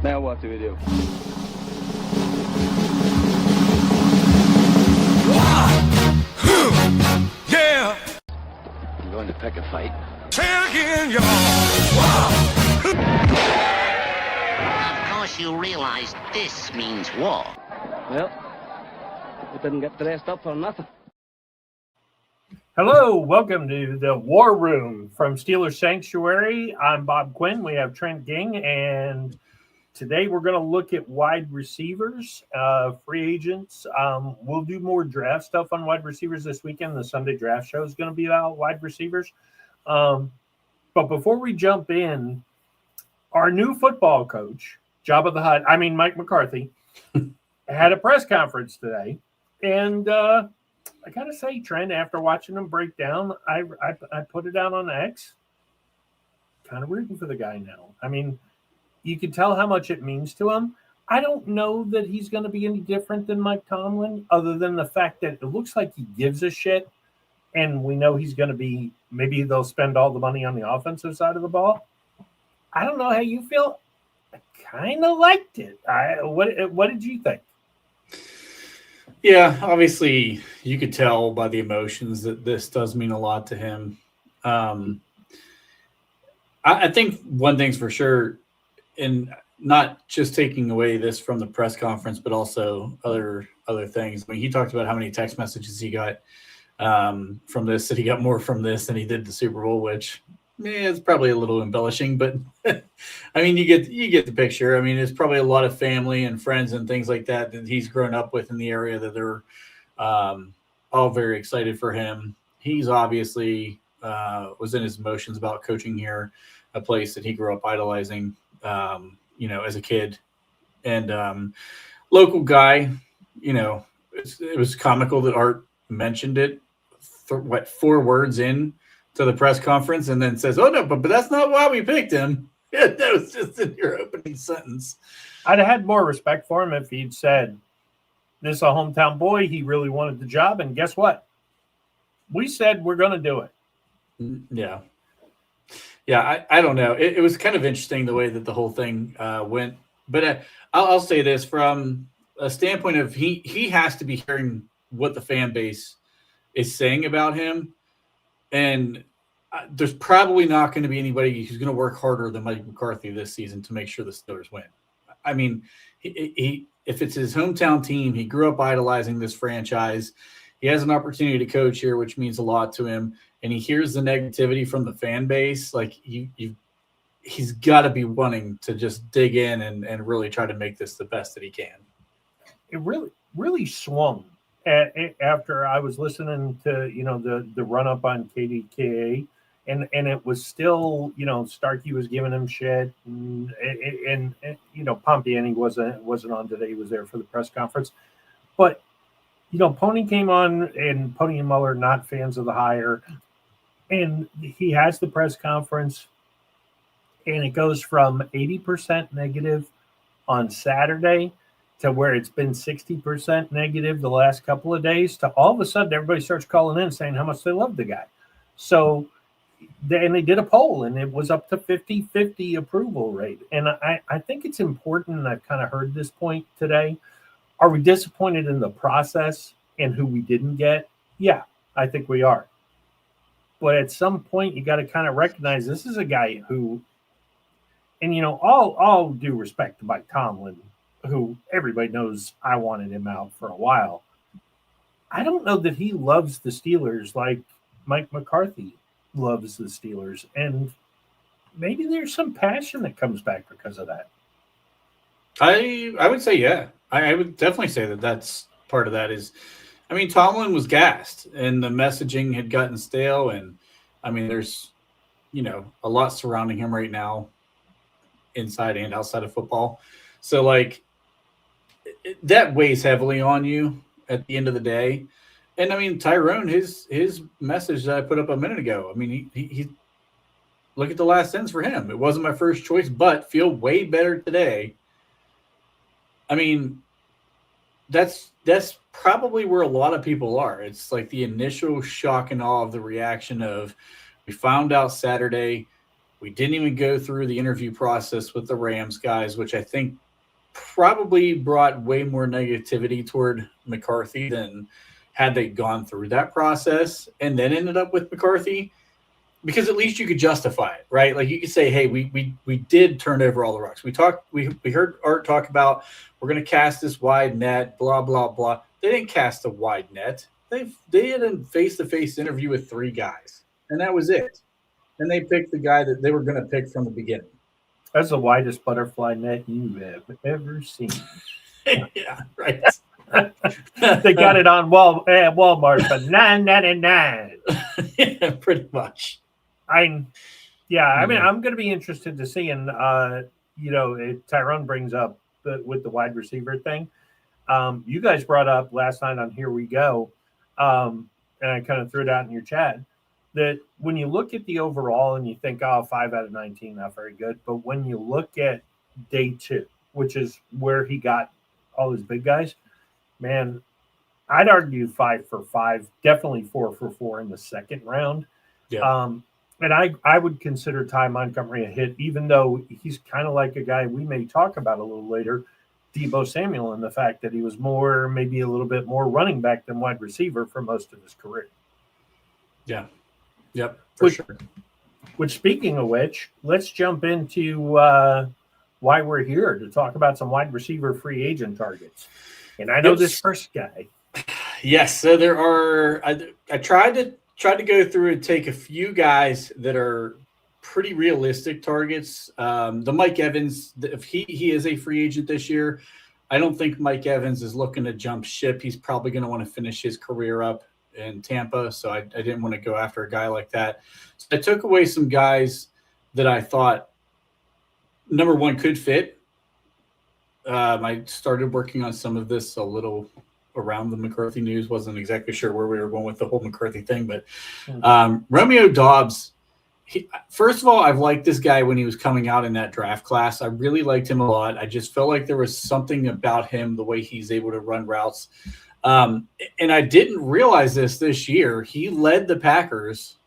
Now what do we do? Yeah. I'm going to pick a fight. Say it again, y'all. Of course you realize this means war. Well, we didn't get dressed up for nothing. Hello, welcome to the War Room from Steelers Sanctuary. I'm Bob Quinn. We have Trent Ging, and today we're going to look at wide receivers, free agents. We'll do more draft stuff on wide receivers this weekend. The Sunday draft show is going to be about wide receivers. But before we jump in, our new football coach, Mike McCarthy, had a press conference today, and I gotta say, Trent, after watching him break down, I put it out on X. Kind of rooting for the guy now. I mean, you can tell how much it means to him. I don't know that he's going to be any different than Mike Tomlin, other than the fact that it looks like he gives a shit, and we know he's going to be. Maybe they'll spend all the money on the offensive side of the ball. I don't know how you feel. I kind of liked it. What did you think? Yeah, obviously you could tell by the emotions that this does mean a lot to him. I think one thing's for sure, and not just taking away this from the press conference, but also other things. I mean, he talked about how many text messages he got from this, that he got more from this than he did the Super Bowl, which it's probably a little embellishing, but I mean, you get the picture. I mean, it's probably a lot of family and friends and things like that he's grown up with in the area that they're all very excited for him. He's obviously was in his emotions about coaching here, a place that he grew up idolizing, as a kid, and local guy. It was comical that Art mentioned it. 4 words in to the press conference and then says, "Oh no, but that's not why we picked him." Yeah, that was just in your opening sentence. I'd have had more respect for him if he'd said, "This is a hometown boy. He really wanted the job, and guess what? We said we're going to do it." Yeah. I don't know. It was kind of interesting the way that the whole thing went. But I'll say this from a standpoint of he has to be hearing what the fan base is saying about him. And there's probably not going to be anybody who's going to work harder than Mike McCarthy this season to make sure the Steelers win. I mean, he if it's his hometown team, he grew up idolizing this franchise. He has an opportunity to coach here, which means a lot to him. And he hears the negativity from the fan base. Like he's got to be wanting to just dig in and really try to make this the best that he can. It really swung. After I was listening to the run up on KDKA, and it was still Starkey was giving him shit, and Pompiani wasn't on today. He was there for the press conference, but Pony came on, and Pony and Muller not fans of the hire, and he has the press conference, and it goes from 80% negative on Saturday to where it's been 60% negative the last couple of days, to all of a sudden everybody starts calling in saying how much they love the guy. So they did a poll, and it was up to 50-50 approval rate. And I think it's important, and I've kind of heard this point today. Are we disappointed in the process and who we didn't get? Yeah, I think we are. But at some point, you got to kind of recognize this is a guy who, and all due respect to Mike Tomlin, who everybody knows I wanted him out for a while. I don't know that he loves the Steelers like Mike McCarthy loves the Steelers. And maybe there's some passion that comes back because of that. I would say, yeah. I would definitely say that that's part of that is, I mean, Tomlin was gassed and the messaging had gotten stale. And I mean, there's, a lot surrounding him right now inside and outside of football. So that weighs heavily on you at the end of the day. And I mean, Tyrone, his message that I put up a minute ago, I mean, he look at the last sentence for him. It wasn't my first choice, but feel way better today. I mean, that's probably where a lot of people are. It's like the initial shock and awe of the reaction of, we found out Saturday We didn't even go through the interview process with the Rams guys, which I think probably brought way more negativity toward McCarthy than had they gone through that process and then ended up with McCarthy, because at least you could justify it, right? Like you could say, hey, we did turn over all the rocks. We heard Art talk about we're going to cast this wide net, blah, blah, blah. They didn't cast a wide net. They had a face-to-face interview with 3 guys, and that was it. And they picked the guy that they were going to pick from the beginning. That's the widest butterfly net you have ever seen. Yeah, right. They got it on Walmart for $9.99. Yeah, pretty much. I mean, I'm going to be interested to see. And, Tyrone brings up with the wide receiver thing. You guys brought up last night on Here We Go, and I kind of threw it out in your chat, that when you look at the overall and you think, 5 out of 19, not very good. But when you look at day 2, which is where he got all his big guys, man, I'd argue 5 for 5, definitely 4 for 4 in the second round. Yeah. And I would consider Ty Montgomery a hit, even though he's kind of like a guy we may talk about a little later, Deebo Samuel, in the fact that he was maybe a little bit more running back than wide receiver for most of his career. Yeah. Yep, for sure. Which, speaking of which, let's jump into why we're here to talk about some wide receiver free agent targets. And I know this first guy. Yes, so there are. I tried to go through and take a few guys that are pretty realistic targets. The Mike Evans, if he is a free agent this year, I don't think Mike Evans is looking to jump ship. He's probably going to want to finish his career up in Tampa, so I didn't want to go after a guy like that. So I took away some guys that I thought, number one, could fit. I started working on some of this a little around the McCarthy news. Wasn't exactly sure where we were going with the whole McCarthy thing, but Romeo Doubs, first of all, I've liked this guy when he was coming out in that draft class. I really liked him a lot. I just felt like there was something about him, the way he's able to run routes. And I didn't realize this year. He led the Packers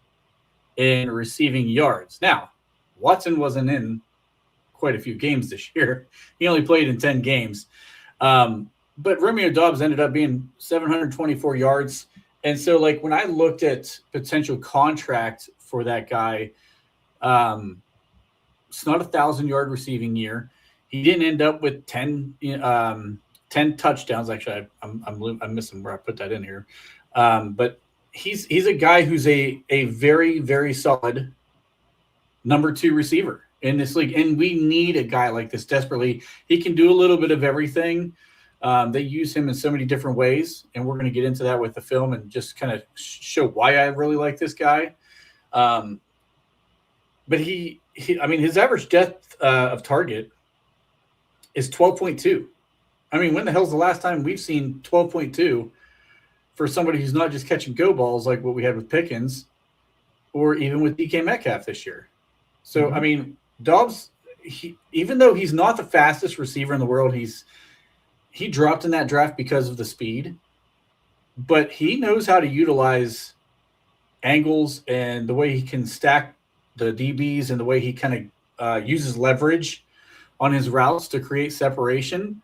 in receiving yards. Now, Watson wasn't in quite a few games this year. He only played in 10 games. But Romeo Doubs ended up being 724 yards. And so, like, when I looked at potential contract for that guy, it's not a 1,000-yard receiving year. He didn't end up with 10 touchdowns. Actually, I'm missing where I put that in here. But he's a guy who's a very, very solid number 2 receiver in this league. And we need a guy like this desperately. He can do a little bit of everything. They use him in so many different ways, and we're going to get into that with the film and just kind of show why I really like this guy. But his average depth of target is 12.2. I mean, when the hell's the last time we've seen 12.2 for somebody who's not just catching go balls like what we had with Pickens or even with DK Metcalf this year? So, I mean, Dobbs, even though he's not the fastest receiver in the world, he dropped in that draft because of the speed, but he knows how to utilize angles and the way he can stack the DBs and the way he kind of uses leverage on his routes to create separation.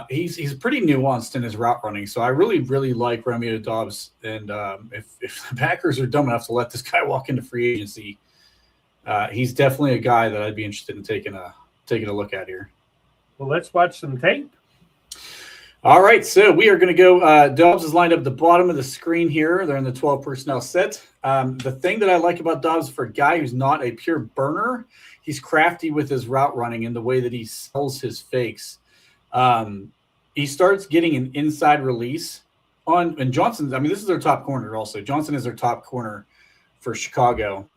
He's pretty nuanced in his route running. So I really, really like Romeo Doubs. And if the Packers are dumb enough to let this guy walk into free agency, he's definitely a guy that I'd be interested in taking a look at here. Well, let's watch some tape. All right, so we are going to go. Dobbs is lined up at the bottom of the screen here. They're in the 12 personnel set. The thing that I like about Dobbs, for a guy who's not a pure burner, he's crafty with his route running and the way that he sells his fakes. He starts getting an inside release and Johnson. I mean, this is their top corner also. Johnson is their top corner for Chicago.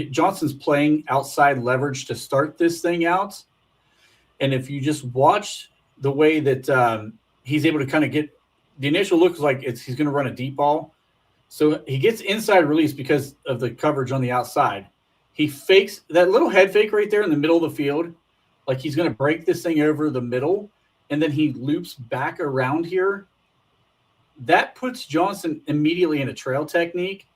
Johnson's playing outside leverage to start this thing out. And if you just watch the way that he's able to kind of get the initial looks like he's going to run a deep ball. So he gets inside release because of the coverage on the outside. He fakes that little head fake right there in the middle of the field. Like he's going to break this thing over the middle. And then he loops back around here. That puts Johnson immediately in a trail technique.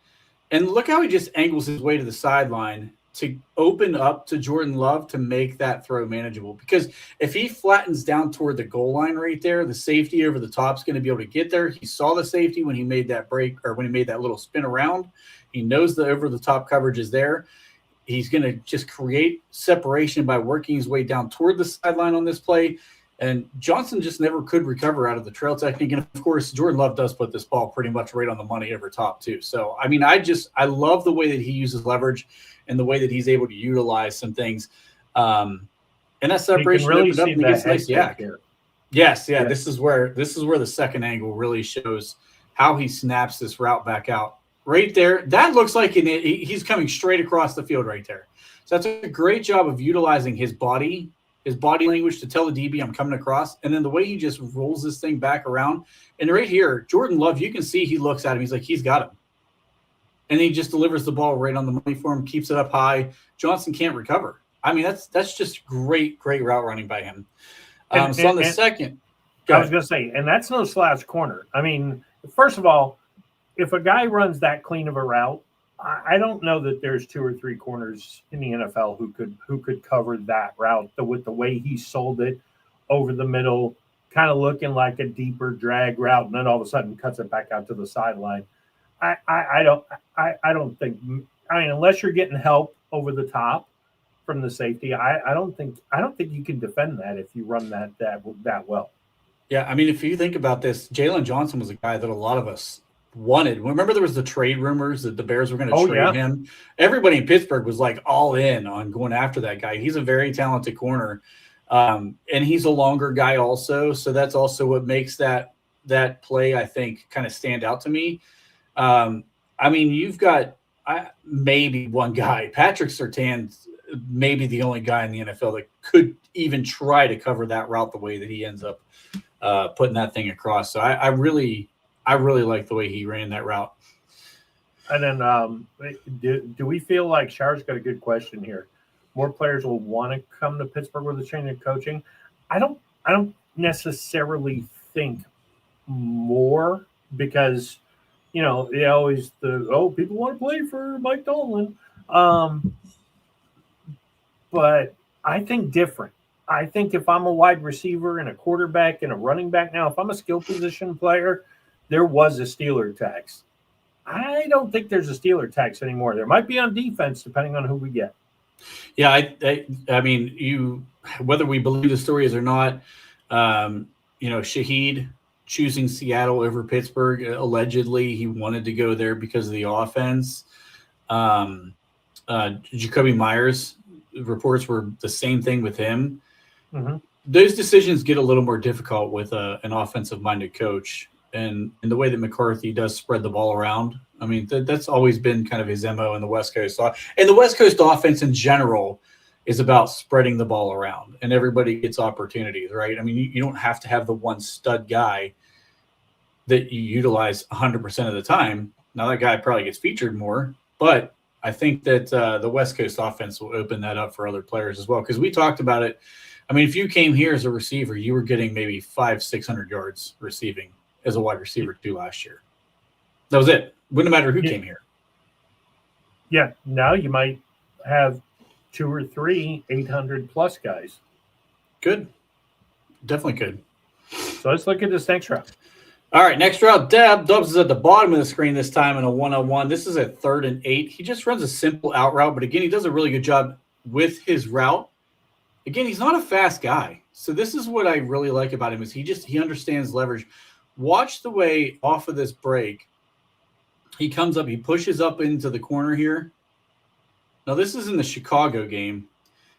And look how he just angles his way to the sideline to open up to Jordan Love to make that throw manageable. Because if he flattens down toward the goal line right there, the safety over the top is going to be able to get there. He saw the safety when he made that break, or when he made that little spin around. He knows the over the top coverage is there. He's going to just create separation by working his way down toward the sideline on this play. And Johnson just never could recover out of the trail technique. And of course, Jordan Love does put this ball pretty much right on the money over top too. So, I mean, I love the way that he uses leverage and the way that he's able to utilize some things. And that separation really opened up and he gets nice yak. Here. Yes. Yeah. This is where the second angle really shows how he snaps this route back out right there. That looks like he's coming straight across the field right there. So that's a great job of utilizing his body language to tell the DB I'm coming across. And then the way he just rolls this thing back around. And right here, Jordan Love, you can see he looks at him. He's like, he's got him. And he just delivers the ball right on the money for him, keeps it up high. Johnson can't recover. I mean, that's just great route running by him. So on the second. I was going to say, and that's no slouch corner. I mean, first of all, if a guy runs that clean of a route, I don't know that there's 2 or 3 corners in the NFL who could cover that route with the way he sold it over the middle, kind of looking like a deeper drag route, and then all of a sudden cuts it back out to the sideline. I don't think. I mean, unless you're getting help over the top from the safety, I don't think you can defend that if you run that well. Yeah, I mean, if you think about this, Jalen Johnson was a guy that a lot of us wanted. Remember, there was the trade rumors that the Bears were going to trade him. Everybody in Pittsburgh was like all in on going after that guy. He's a very talented corner, and he's a longer guy also. So that's also what makes that play, I think, kind of stand out to me. I mean, you've got maybe one guy, Patrick Surtain's maybe the only guy in the NFL that could even try to cover that route the way that he ends up putting that thing across. So I really like the way he ran that route. And then do we feel like Shar's got a good question here? More players will want to come to Pittsburgh with a change of coaching. I don't necessarily think more, because people want to play for Mike Dolan. But I think different. I think if I'm a wide receiver and a quarterback and a running back now, if I'm a skill position player, there was a Steeler tax. I don't think there's a Steeler tax anymore. There might be on defense, depending on who we get. Yeah, I mean, whether we believe the stories or not, Shaheed choosing Seattle over Pittsburgh, allegedly he wanted to go there because of the offense. Jacoby Myers, reports were the same thing with him. Mm-hmm. Those decisions get a little more difficult with an offensive-minded coach, and the way that McCarthy does spread the ball around. I mean, that's always been kind of his MO in the West Coast. And the West Coast offense in general is about spreading the ball around, and everybody gets opportunities, right? I mean, you don't have to have the one stud guy that you utilize 100% of the time. Now that guy probably gets featured more, but I think that the West Coast offense will open that up for other players as well. Because we talked about it. I mean, if you came here as a receiver, you were getting maybe 500-600 yards receiving as a wide receiver too last year. That was it. Wouldn't matter who came here. Yeah. Now you might have 2 or 3 800+ guys. Good. Definitely could. So let's look at this next route. All right, next route, Dubs is at the bottom of the screen this time in a 1-on-1. This is a 3rd and 8. He just runs a simple out route, but again, he does a really good job with his route. Again, he's not a fast guy. So this is what I really like about him is he understands leverage. Watch the way off of this break, he comes up, he pushes up into the corner here. Now, this is in the Chicago game.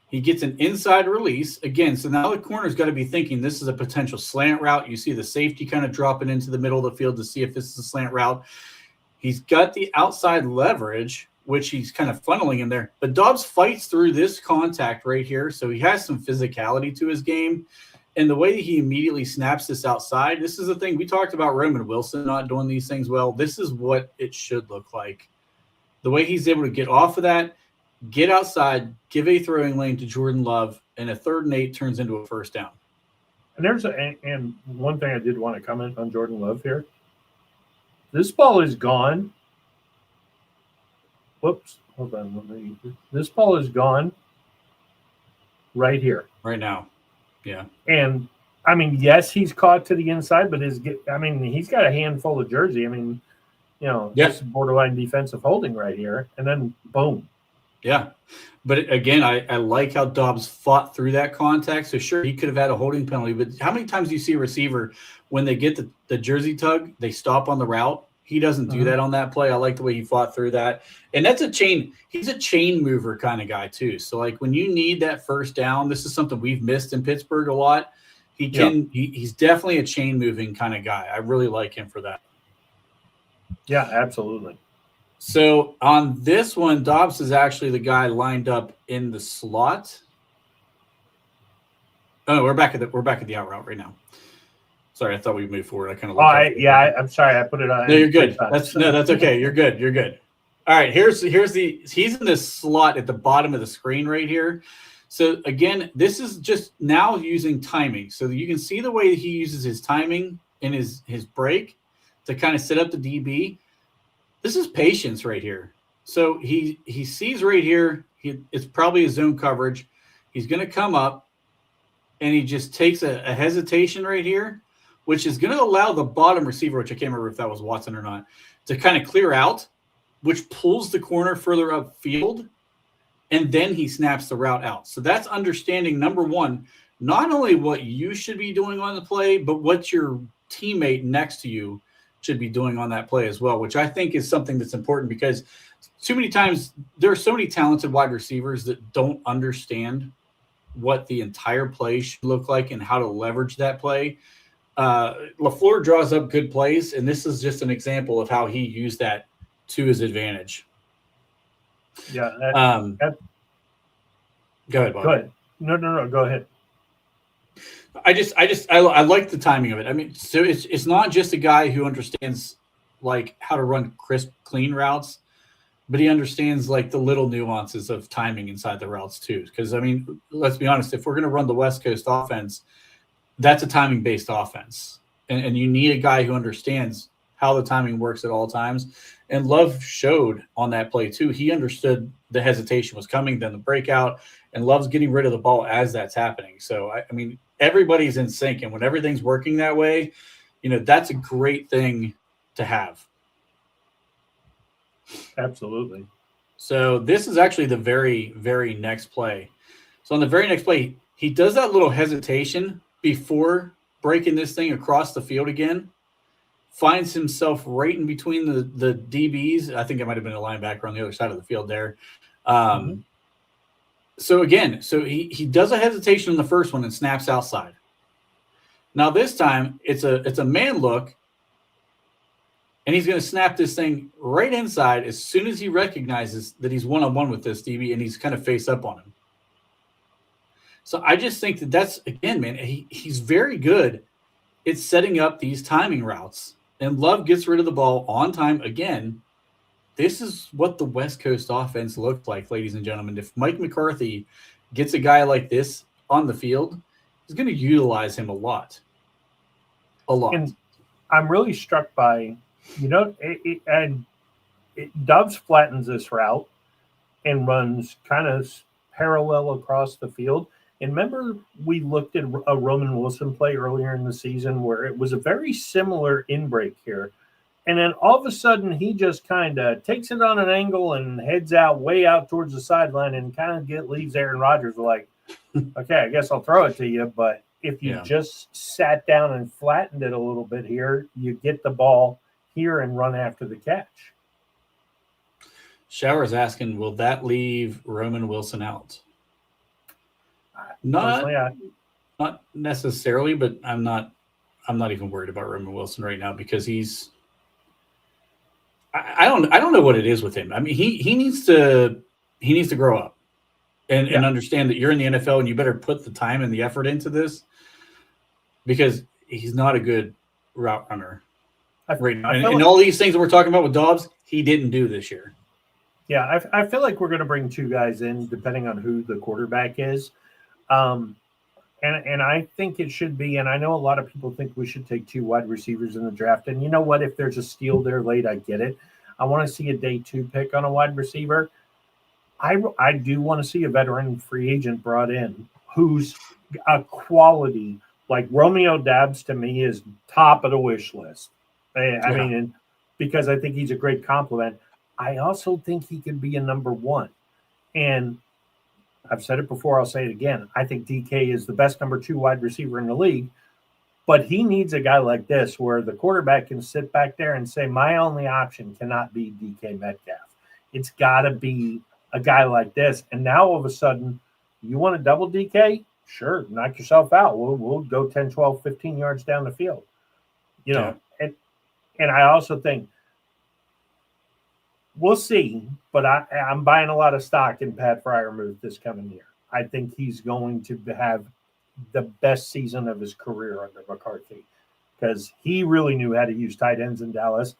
He gets an inside release. Again, so now the corner's got to be thinking this is a potential slant route. You see the safety kind of dropping into the middle of the field to see if this is a slant route. He's got the outside leverage, which he's kind of funneling in there. But Dobbs fights through this contact right here, so he has some physicality to his game. And the way that he immediately snaps this outside, this is the thing. We talked about Roman Wilson not doing these things well. This is what it should look like. The way he's able to get off of that, get outside, give a throwing lane to Jordan Love, and a 3rd and 8 turns into a 1st down. And one thing I did want to comment on Jordan Love here. This ball is gone. Whoops. hold on. This ball is gone right here. Right now. Yeah. And I mean, yes, he's caught to the inside, but he's got a handful of jersey. I mean, this is borderline defensive holding right here. And then boom. Yeah. But again, I like how Dobbs fought through that contact. So sure, he could have had a holding penalty, but how many times do you see a receiver when they get the jersey tug, they stop on the route? He doesn't do that on that play. I like the way he fought through that. And that's a chain. He's a chain mover kind of guy too. So like when you need that first down, this is something we've missed in Pittsburgh a lot. He's definitely a chain moving kind of guy. I really like him for that. Yeah, absolutely. So on this one, Dobbs is actually the guy lined up in the slot. Oh, no, we're back at the out route right now. Sorry, I thought we moved forward. I kind of I'm sorry, I put it on. No, you're good. That's okay. You're good. You're good. All right, he's in this slot at the bottom of the screen right here. So again, this is just now using timing. So you can see the way he uses his timing and his break to kind of set up the DB. This is patience right here. So he sees right here, it's probably a zone coverage. He's going to come up, and he just takes a hesitation right here, which is going to allow the bottom receiver, which I can't remember if that was Watson or not, to kind of clear out, which pulls the corner further upfield, and then he snaps the route out. So that's understanding, number one, not only what you should be doing on the play, but what your teammate next to you should be doing on that play as well, which I think is something that's important because too many times there are so many talented wide receivers that don't understand what the entire play should look like and how to leverage that play. LaFleur draws up good plays, and this is just an example of how he used that to his advantage. Yeah. Go ahead, Bob. Go ahead. No. Go ahead. I like the timing of it. I mean, so it's not just a guy who understands like how to run crisp, clean routes, but he understands like the little nuances of timing inside the routes too. Because I mean, let's be honest, if we're going to run the West Coast offense, that's a timing-based offense, and you need a guy who understands how the timing works at all times. And Love showed on that play too. He understood the hesitation was coming, then the breakout, and Love's getting rid of the ball as that's happening. So I mean, everybody's in sync, and when everything's working that way, that's a great thing to have. Absolutely. So this is actually the very, very next play. So on the very next play, he does that little hesitation before breaking this thing across the field again, finds himself right in between the DBs. I think it might have been a linebacker on the other side of the field there. So again, he does a hesitation in the first one and snaps outside. Now this time it's a man look, and he's going to snap this thing right inside as soon as he recognizes that he's one-on-one with this DB and he's kind of face up on him. So I just think that's, again, man, he's very good at setting up these timing routes. And Love gets rid of the ball on time again. This is what the West Coast offense looked like, ladies and gentlemen. If Mike McCarthy gets a guy like this on the field, he's going to utilize him a lot. And I'm really struck by, Dobbs flattens this route and runs kind of parallel across the field. And remember, we looked at a Roman Wilson play earlier in the season where it was a very similar in-break here. And then all of a sudden, he just kind of takes it on an angle and heads way out towards the sideline and kind of leaves Aaron Rodgers like, okay, I guess I'll throw it to you. But if you just sat down and flattened it a little bit here, you get the ball here and run after the catch. Shower's asking, will that leave Roman Wilson out? Not necessarily, but I'm not even worried about Roman Wilson right now because I don't know what it is with him. I mean, he needs to grow up and understand that you're in the NFL and you better put the time and the effort into this because he's not a good route runner right now. And all these things that we're talking about with Dobbs, he didn't do this year. Yeah, I feel like we're going to bring two guys in depending on who the quarterback is. And I think it should be, and I know a lot of people think we should take two wide receivers in the draft. And you know what? If there's a steal there late, I get it. I want to see a day 2 pick on a wide receiver. I do want to see a veteran free agent brought in who's a quality, like Romeo Dabbs to me is top of the wish list. I mean, and because I think he's a great compliment. I also think he could be a number one. And I've said it before, I'll say it again. I think DK is the best number 2 wide receiver in the league, but he needs a guy like this where the quarterback can sit back there and say, my only option cannot be DK Metcalf. It's got to be a guy like this. And now all of a sudden, you want to double DK? Sure, knock yourself out. We'll go 10, 12, 15 yards down the field. You know, and I also think we'll see, but I'm buying a lot of stock in Pat Freiermuth this coming year. I think he's going to have the best season of his career under McCarthy because he really knew how to use tight ends in Dallas.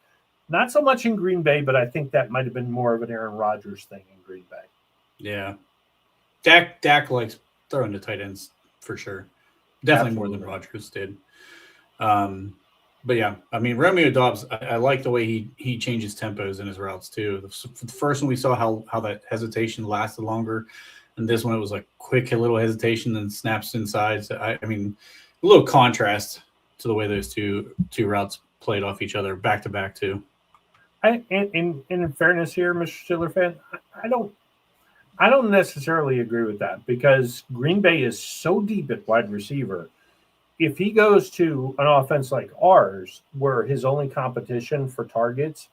Not so much in Green Bay, but I think that might have been more of an Aaron Rodgers thing in Green Bay. Yeah. Dak likes throwing the tight ends for sure. Definitely more than Rodgers did. But yeah, I mean, Romeo Dobbs, I like the way he changes tempos in his routes too. The first one we saw how that hesitation lasted longer. And this one, it was like quick, a little hesitation, then snaps inside. So I mean, a little contrast to the way those two routes played off each other back to back too. And in fairness here, Mr. Steeler fan, I don't necessarily agree with that because Green Bay is so deep at wide receiver. If he goes to an offense like ours, where his only competition for targets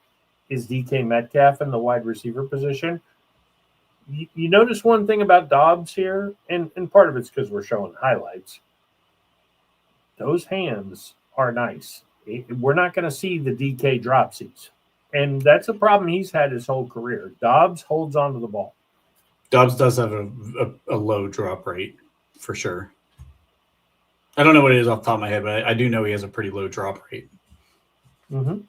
is DK Metcalf in the wide receiver position, you notice one thing about Dobbs here, and part of it's because we're showing highlights. Those hands are nice. We're not going to see the DK dropsies. And that's a problem he's had his whole career. Dobbs holds on to the ball. Dobbs does have a low drop rate for sure. I don't know what it is off the top of my head, but I do know he has a pretty low drop rate. Mm-hmm.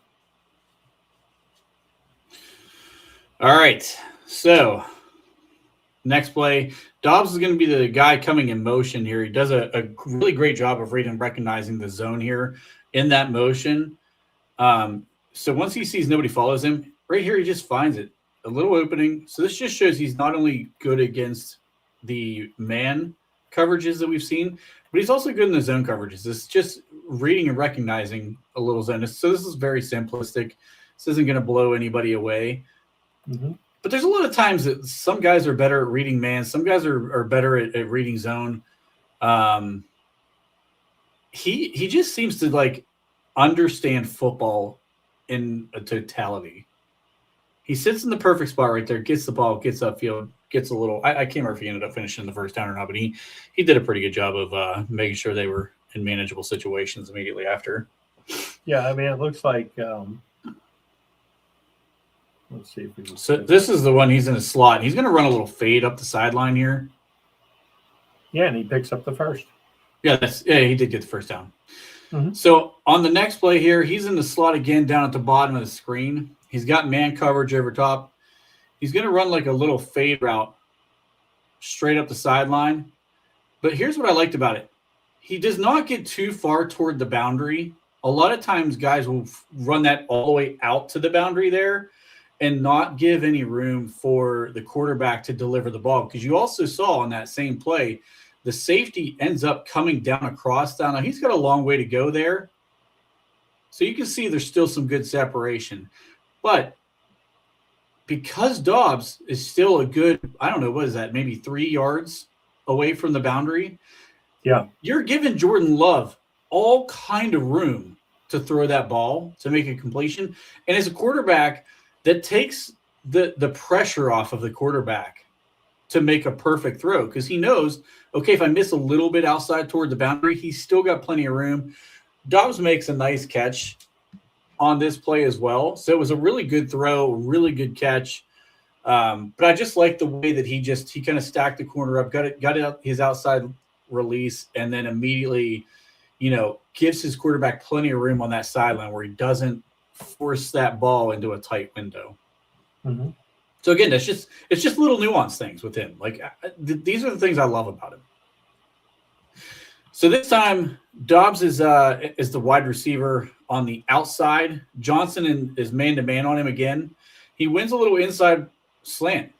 All right. So next play, Dobbs is going to be the guy coming in motion here. He does a really great job of reading and recognizing the zone here in that motion. So once he sees nobody follows him, right here he just finds it. A little opening. So this just shows he's not only good against the man coverages that we've seen, but he's also good in the zone coverages. It's just reading and recognizing a little zone. So this is very simplistic. This isn't going to blow anybody away. Mm-hmm. But there's a lot of times that some guys are better at reading man. Some guys are better at reading zone. He just seems to like understand football in a totality. He sits in the perfect spot right there, gets the ball, gets upfield, gets a little. I can't remember if he ended up finishing the first down or not, but he did a pretty good job of making sure they were in manageable situations immediately after. Yeah, I mean, it looks like. Let's see if we can. So this is the one he's in a slot. He's going to run a little fade up the sideline here. Yeah, and he picks up the first. Yeah, he did get the first down. Mm-hmm. So on the next play here, he's in the slot again down at the bottom of the screen. He's got man coverage over top. He's going to run like a little fade route straight up the sideline. But here's what I liked about it. He does not get too far toward the boundary. A lot of times guys will run that all the way out to the boundary there and not give any room for the quarterback to deliver the ball. Because you also saw on that same play, the safety ends up coming down across. Now he's got a long way to go there. So you can see there's still some good separation. But because Dobbs is still a good, I don't know, what is that, maybe 3 yards away from the boundary? Yeah. You're giving Jordan Love all kind of room to throw that ball, to make a completion. And as a quarterback, that takes the pressure off of the quarterback to make a perfect throw because he knows, okay, if I miss a little bit outside toward the boundary, he's still got plenty of room. Dobbs makes a nice catch on this play as well. So it was a really good throw, really good catch. But I just like the way that he kind of stacked the corner up, got it his outside release, and then immediately, gives his quarterback plenty of room on that sideline where he doesn't force that ball into a tight window. Mm-hmm. So again, it's just little nuance things with him. Like these are the things I love about him. So this time, Dobbs is the wide receiver on the outside. Johnson is man-to-man on him again. He wins a little inside slant.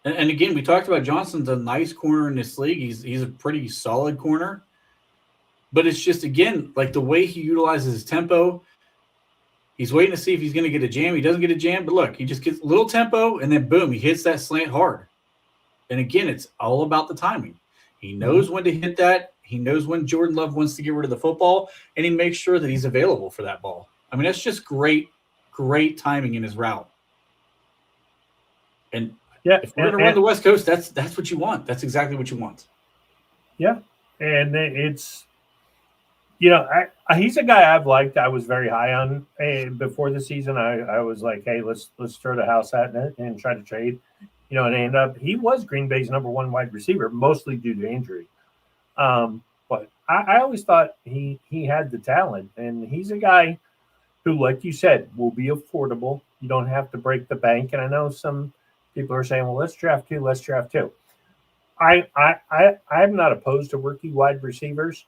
And again, we talked about Johnson's a nice corner in this league. He's a pretty solid corner. But it's just, again, like the way he utilizes his tempo. He's waiting to see if he's going to get a jam. He doesn't get a jam, but look, he just gets a little tempo, and then boom, he hits that slant hard. And again, it's all about the timing. He knows when to hit that. He knows when Jordan Love wants to get rid of the football, and he makes sure that he's available for that ball. I mean, that's just great timing in his route. And if we're going to run the West Coast, that's what you want. That's exactly what you want. Yeah, and it's, he's a guy I've liked. I was very high on before the season. I was like, hey, let's throw the house at it and try to trade. And he was Green Bay's number one wide receiver, mostly due to injury. But I always thought he had the talent, and he's a guy who, like you said, will be affordable. You don't have to break the bank. And I know some people are saying, well, let's draft two. I'm not opposed to rookie wide receivers,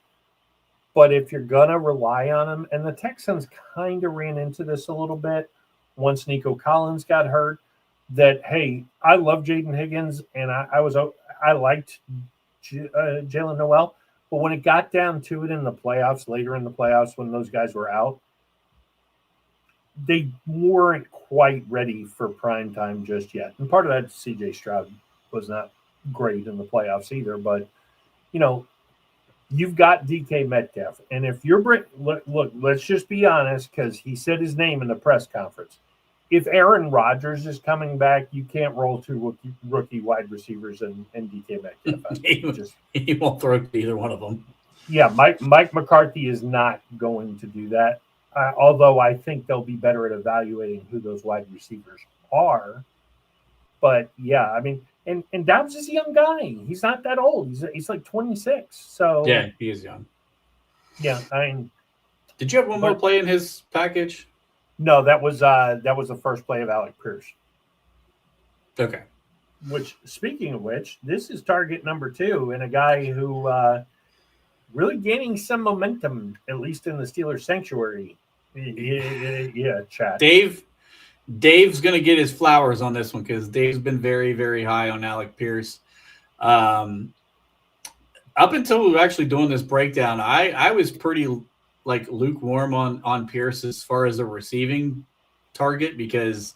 but if you're going to rely on them, and the Texans kind of ran into this a little bit once Nico Collins got hurt, that, hey, I love Jaden Higgins, and I liked Jalen Noel, but when it got down to it in the playoffs, later in the playoffs when those guys were out, they weren't quite ready for prime time just yet. And part of that, CJ Stroud was not great in the playoffs either, but you've got DK Metcalf, and if you're look, let's just be honest, because he said his name in the press conference. If Aaron Rodgers is coming back, you can't roll two rookie wide receivers and DK Metcalf. He won't throw to either one of them. Yeah, Mike McCarthy is not going to do that. Although I think they'll be better at evaluating who those wide receivers are. But yeah, I mean, and Dobbs is a young guy. He's not that old. He's like 26. So yeah, he is young. Yeah, I mean, did you have one more play in his package? No, that was the first play of Alec Pierce. Okay. Which, speaking of which, this is target number 2, and a guy who really gaining some momentum, at least in the Steelers sanctuary. Yeah, Chad. Dave's going to get his flowers on this one because Dave's been very, very high on Alec Pierce. Up until we were actually doing this breakdown, I was pretty lukewarm on Pierce as far as a receiving target because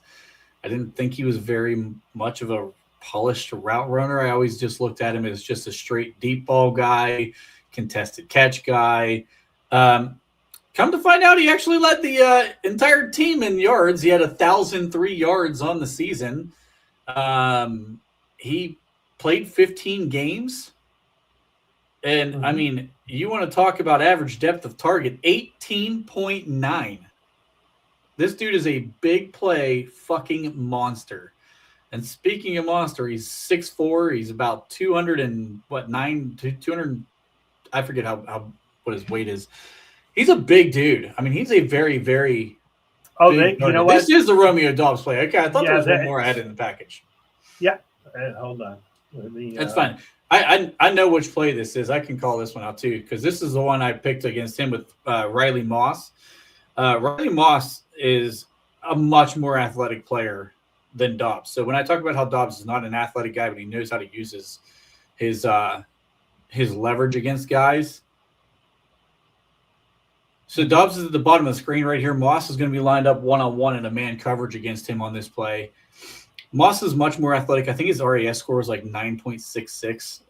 I didn't think he was very much of a polished route runner. I always just looked at him as just a straight deep ball guy, contested catch guy. Come to find out, he actually led the entire team in yards. He had 1,003 yards on the season. He played 15 games. And, I mean, you want to talk about average depth of target, 18.9. This dude is a big play fucking monster. And speaking of monster, he's 6'4". He's about 200 I forget what his weight is. He's a big dude. I mean, he's a very, very big you know what? This is the Romeo Dobbs play. Okay, I thought there was one more I had in the package. Yeah. Hold on. That's fine. I know which play this is. I can call this one out too because this is the one I picked against him with Riley Moss. Riley Moss is a much more athletic player than Dobbs. So when I talk about how Dobbs is not an athletic guy, but he knows how to use his leverage against guys. So Dobbs is at the bottom of the screen right here. Moss is going to be lined up one-on-one in a man coverage against him on this play. Moss is much more athletic. I think his RAS score is like 9.66.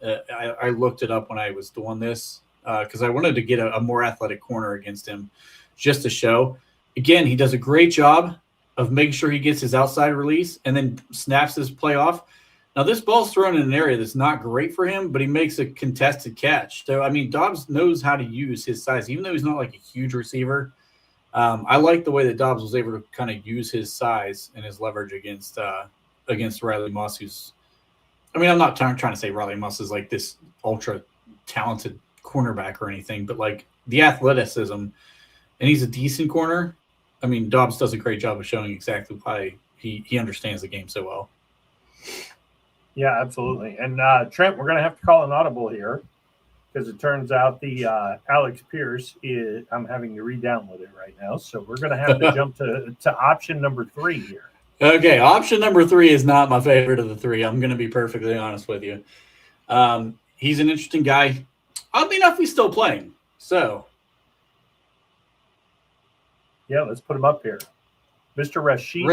I looked it up when I was doing this because I wanted to get a more athletic corner against him just to show. Again, he does a great job of making sure he gets his outside release and then snaps his play off. Now, this ball's thrown in an area that's not great for him, but he makes a contested catch. So, I mean, Dobbs knows how to use his size, even though he's not like a huge receiver. I like the way that Dobbs was able to kind of use his size and his leverage against Riley Moss, who's – I mean, I'm not trying to say Riley Moss is like this ultra-talented cornerback or anything, but like the athleticism, and he's a decent corner. I mean, Dobbs does a great job of showing exactly why he understands the game so well. Yeah, absolutely. And Trent, we're going to have to call an audible here because it turns out the Alex Pierce I'm having you re-download it right now. So we're going to have to jump to option number 3 here. Okay, option number 3 is not my favorite of the 3. I'm going to be perfectly honest with you. He's an interesting guy. Oddly enough, he's still playing. So, Yeah, let's put him up here. Mr. Rashid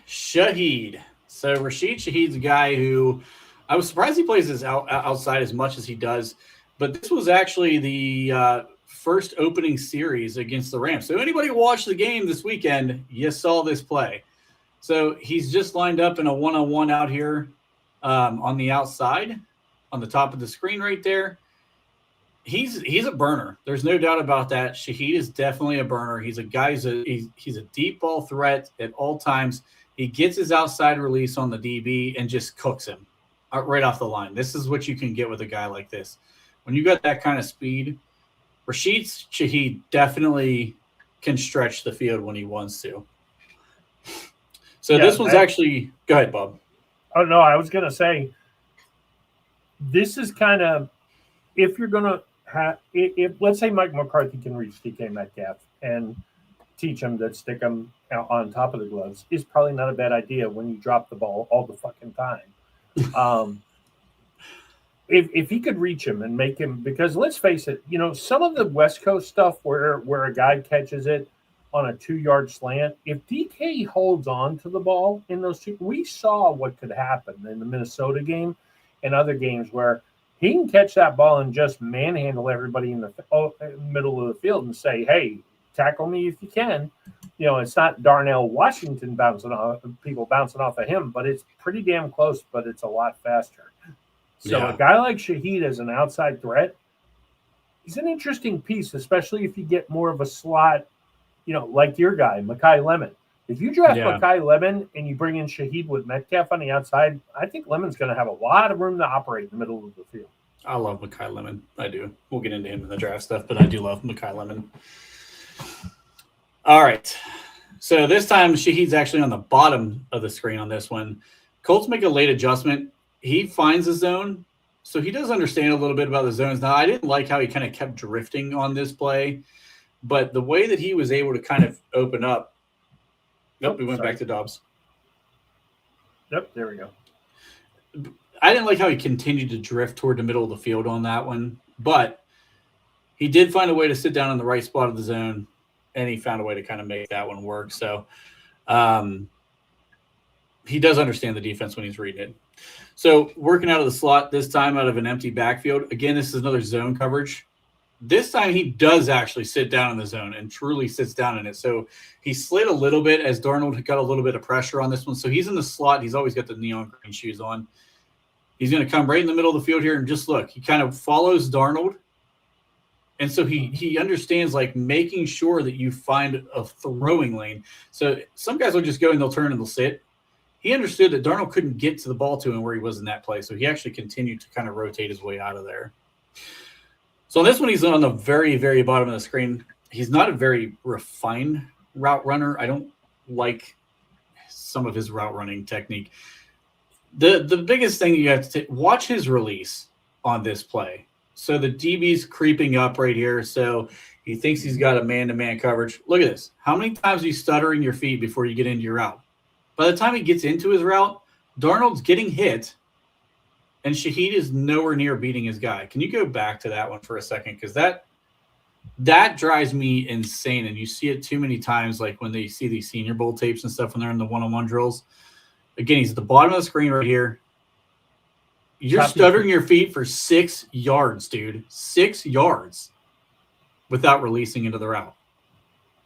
Shaheed. So Rashid Shaheed's a guy who I was surprised he plays this outside as much as he does. But this was actually the first opening series against the Rams. So anybody who watched the game this weekend, you saw this play. So he's just lined up in a one-on-one out here on the outside, on the top of the screen right there. He's a burner. There's no doubt about that. Shaheed is definitely a burner. He's a guy. He's a deep ball threat at all times. He gets his outside release on the DB and just cooks him right off the line. This is what you can get with a guy like this. When you got that kind of speed, Rashid Shaheed definitely can stretch the field when he wants to. So this one's actually – go ahead, Bob. Oh, no, I was going to say this is kind of – if you're going to have – if let's say Mike McCarthy can reach DK Metcalf and teach him that stick him on top of the gloves is probably not a bad idea when you drop the ball all the fucking time. If he could reach him and make him – because let's face it, some of the West Coast stuff where a guy catches it on a 2-yard slant, if DK holds on to the ball in those two, we saw what could happen in the Minnesota game and other games where he can catch that ball and just manhandle everybody in the middle of the field and say, hey, tackle me if you can. It's not Darnell Washington bouncing off of him, but it's pretty damn close, but it's a lot faster. So a guy like Shaheed as an outside threat, he's an interesting piece, especially if you get more of a slot, like your guy, Mekhi Lemon. If you draft Mekhi Lemon and you bring in Shaheed with Metcalf on the outside, I think Lemon's going to have a lot of room to operate in the middle of the field. I love Mekhi Lemon. I do. We'll get into him in the draft stuff, but I do love Mekhi Lemon. All right. So this time, Shaheed's actually on the bottom of the screen on this one. Colts make a late adjustment. He finds a zone, so he does understand a little bit about the zones. Now, I didn't like how he kind of kept drifting on this play, but the way that he was able to kind of open up. Nope, we went back to Dobbs. Yep, there we go. I didn't like how he continued to drift toward the middle of the field on that one, but he did find a way to sit down in the right spot of the zone, and he found a way to kind of make that one work. So he does understand the defense when he's reading it. So working out of the slot, this time out of an empty backfield. Again, this is another zone coverage. This time he does actually sit down in the zone and truly sits down in it. So he slid a little bit as Darnold got a little bit of pressure on this one. So he's in the slot. He's always got the neon green shoes on. He's going to come right in the middle of the field here and just look. He kind of follows Darnold. And so he understands, like, making sure that you find a throwing lane. So some guys will just go and they'll turn and they'll sit. He understood that Darnold couldn't get to the ball to him where he was in that play. So he actually continued to kind of rotate his way out of there. So on this one, he's on the very, very bottom of the screen. He's not a very refined route runner. I don't like some of his route running technique. The biggest thing you have to watch his release on this play. So the DB's creeping up right here. So he thinks he's got a man-to-man coverage. Look at this. How many times are you stuttering your feet before you get into your route? By the time he gets into his route, Darnold's getting hit, and Shaheed is nowhere near beating his guy. Can you go back to that one for a second? Because that drives me insane, and you see it too many times, like when they see these Senior Bowl tapes and stuff when they're in the one-on-one drills. Again, he's at the bottom of the screen right here. You're stuttering your feet for 6 yards, dude. 6 yards without releasing into the route.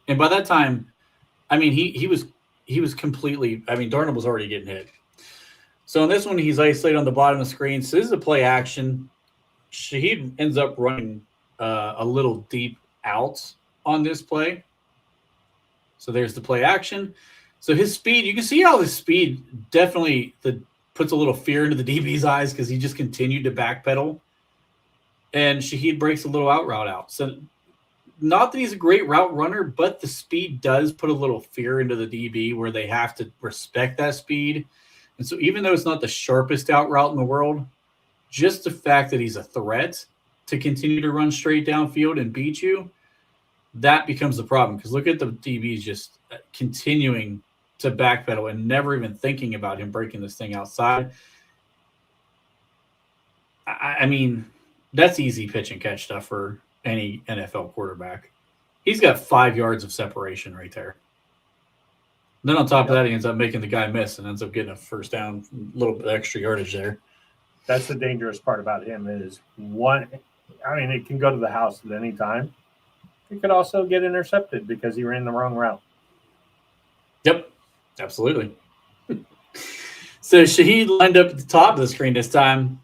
And by that time, I mean, he was completely – I mean, Darnold was already getting hit. So in this one, he's isolated on the bottom of the screen. So this is a play action. Shaheed ends up running a little deep out on this play. So there's the play action. So his speed, you can see how his speed definitely puts a little fear into the DB's eyes because he just continued to backpedal. And Shaheed breaks a little out route out. So not that he's a great route runner, but the speed does put a little fear into the DB where they have to respect that speed. And so even though it's not the sharpest out route in the world, just the fact that he's a threat to continue to run straight downfield and beat you, that becomes the problem. Because look at the DBs just continuing to backpedal and never even thinking about him breaking this thing outside. I mean, that's easy pitch and catch stuff for any NFL quarterback. He's got 5 yards of separation right there. Then on top of that, he ends up making the guy miss and ends up getting a first down, a little bit extra yardage there. That's the dangerous part about him is one. I mean, it can go to the house at any time. It could also get intercepted because he ran the wrong route. Yep, absolutely. So Shaheed lined up at the top of the screen this time.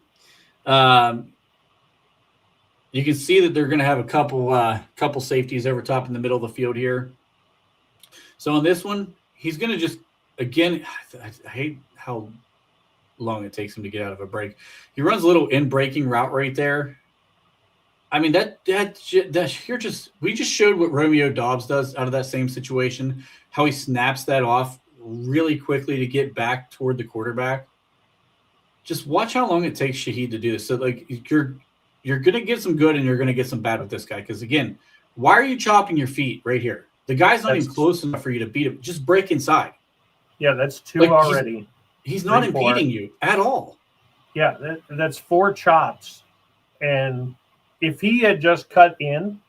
You can see that they're going to have a couple safeties over top in the middle of the field here. So on this one, he's going to just, again, I hate how long it takes him to get out of a break. He runs a little in-breaking route right there. I mean, we just showed what Romeo Doubs does out of that same situation, how he snaps that off really quickly to get back toward the quarterback. Just watch how long it takes Shaheed to do this. So, like, you're going to get some good and you're going to get some bad with this guy. Because, again, why are you chopping your feet right here? The guy's not even close enough for you to beat him. Just break inside. Yeah, that's two already. He's not impeding you at all. Yeah, that's 4 chops. And if he had just cut in,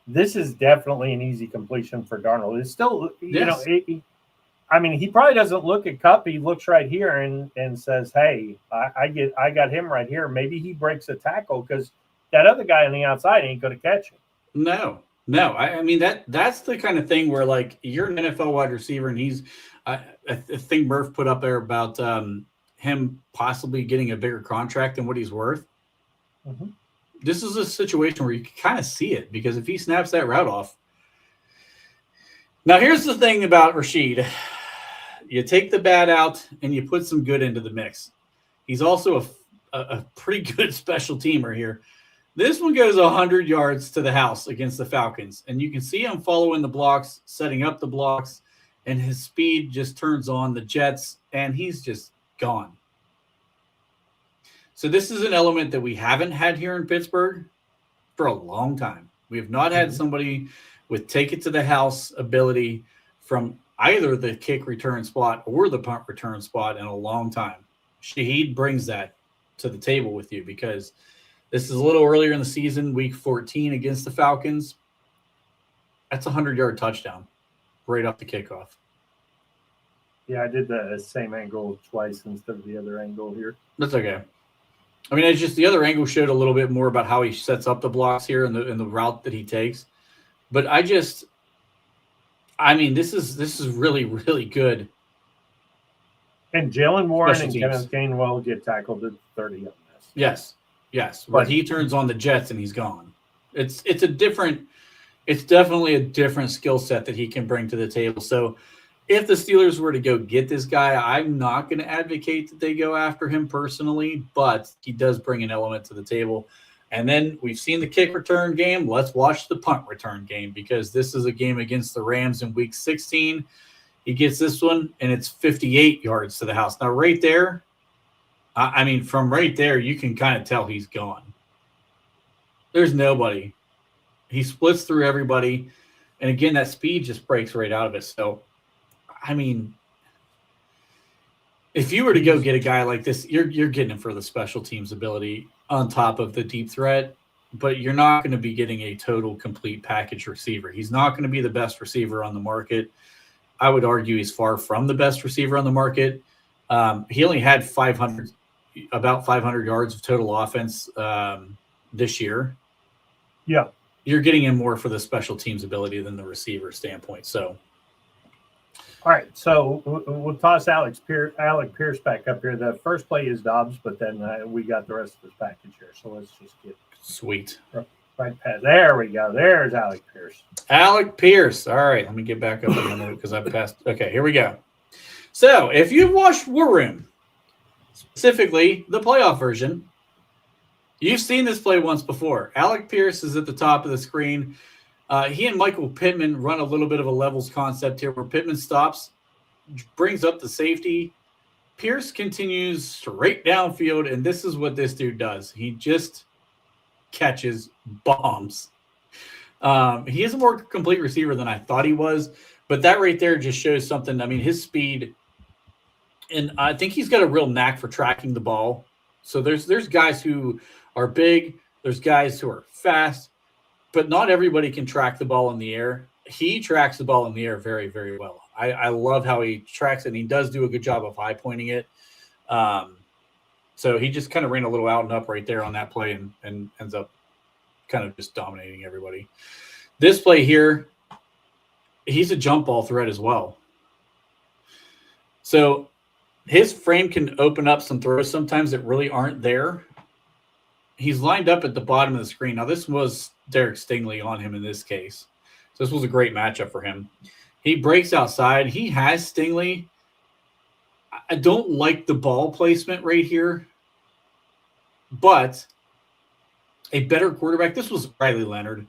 this is definitely an easy completion for Darnold. It's still, you know, I mean, he probably doesn't look at Kupp. He looks right here and says, "Hey, I got him right here." Maybe he breaks a tackle because that other guy on the outside ain't going to catch him. No. I mean that's the kind of thing where, like, you're an NFL wide receiver, and he's a thing Murph put up there about him possibly getting a bigger contract than what he's worth. Mm-hmm. This is a situation where you can kind of see it because if he snaps that route off. Now, here's the thing about Rashid. You take the bad out and you put some good into the mix. He's also a pretty good special teamer here. This one goes 100 yards to the house against the Falcons. And you can see him following the blocks, setting up the blocks, and his speed just turns on the jets, and he's just gone. So this is an element that we haven't had here in Pittsburgh for a long time. We have not had somebody with take it to the house ability from either the kick return spot or the punt return spot in a long time. Shaheed brings that to the table with you because this is a little earlier in the season, week 14 against the Falcons. That's a 100-yard touchdown right off the kickoff. Yeah, I did the same angle twice instead of the other angle here. That's okay. I mean, it's just the other angle showed a little bit more about how he sets up the blocks here and the route that he takes. But this is really, really good. And Jalen Warren and Kenneth Gainwell get tackled at 30 on this. Yes. But he turns on the jets and he's gone. It's definitely a different skill set that he can bring to the table. So if the Steelers were to go get this guy, I'm not going to advocate that they go after him personally, but he does bring an element to the table. And then we've seen the kick return game. Let's watch the punt return game because this is a game against the Rams in week 16. He gets this one, and it's 58 yards to the house. Now, right there, from right there, you can kind of tell he's gone. There's nobody. He splits through everybody. And, again, that speed just breaks right out of it. So, I mean, if you were to go get a guy like this, you're getting him for the special teams ability on top of the deep threat, but you're not going to be getting a total complete package receiver. He's not going to be the best receiver on the market. I would argue he's far from the best receiver on the market. He only had about 500 yards of total offense this year. Yeah. You're getting him more for the special teams ability than the receiver standpoint. So, all right, so we'll toss Alec Pierce back up here. The first play is Doubs, but then we got the rest of this package here. So let's just get sweet right past. There we go. There's Alec Pierce. Alec Pierce. All right, let me get back up in a minute because I passed. Okay, here we go. So if you've watched War Room, specifically the playoff version, you've seen this play once before. Alec Pierce is at the top of the screen. He and Michael Pittman run a little bit of a levels concept here where Pittman stops, brings up the safety. Pierce continues straight downfield, and this is what this dude does. He just catches bombs. He is a more complete receiver than I thought he was, but that right there just shows something. I mean, his speed, and I think he's got a real knack for tracking the ball. So there's guys who are big, there's guys who are fast, but not everybody can track the ball in the air. He tracks the ball in the air very, very well. I love how he tracks it, and he does do a good job of high pointing it. So he just kind of ran a little out and up right there on that play and ends up kind of just dominating everybody. This play here, he's a jump ball threat as well. So his frame can open up some throws sometimes that really aren't there. He's lined up at the bottom of the screen. Now, this was Derek Stingley on him in this case. So this was a great matchup for him. He breaks outside. He has Stingley. I don't like the ball placement right here, but a better quarterback, this was Riley Leonard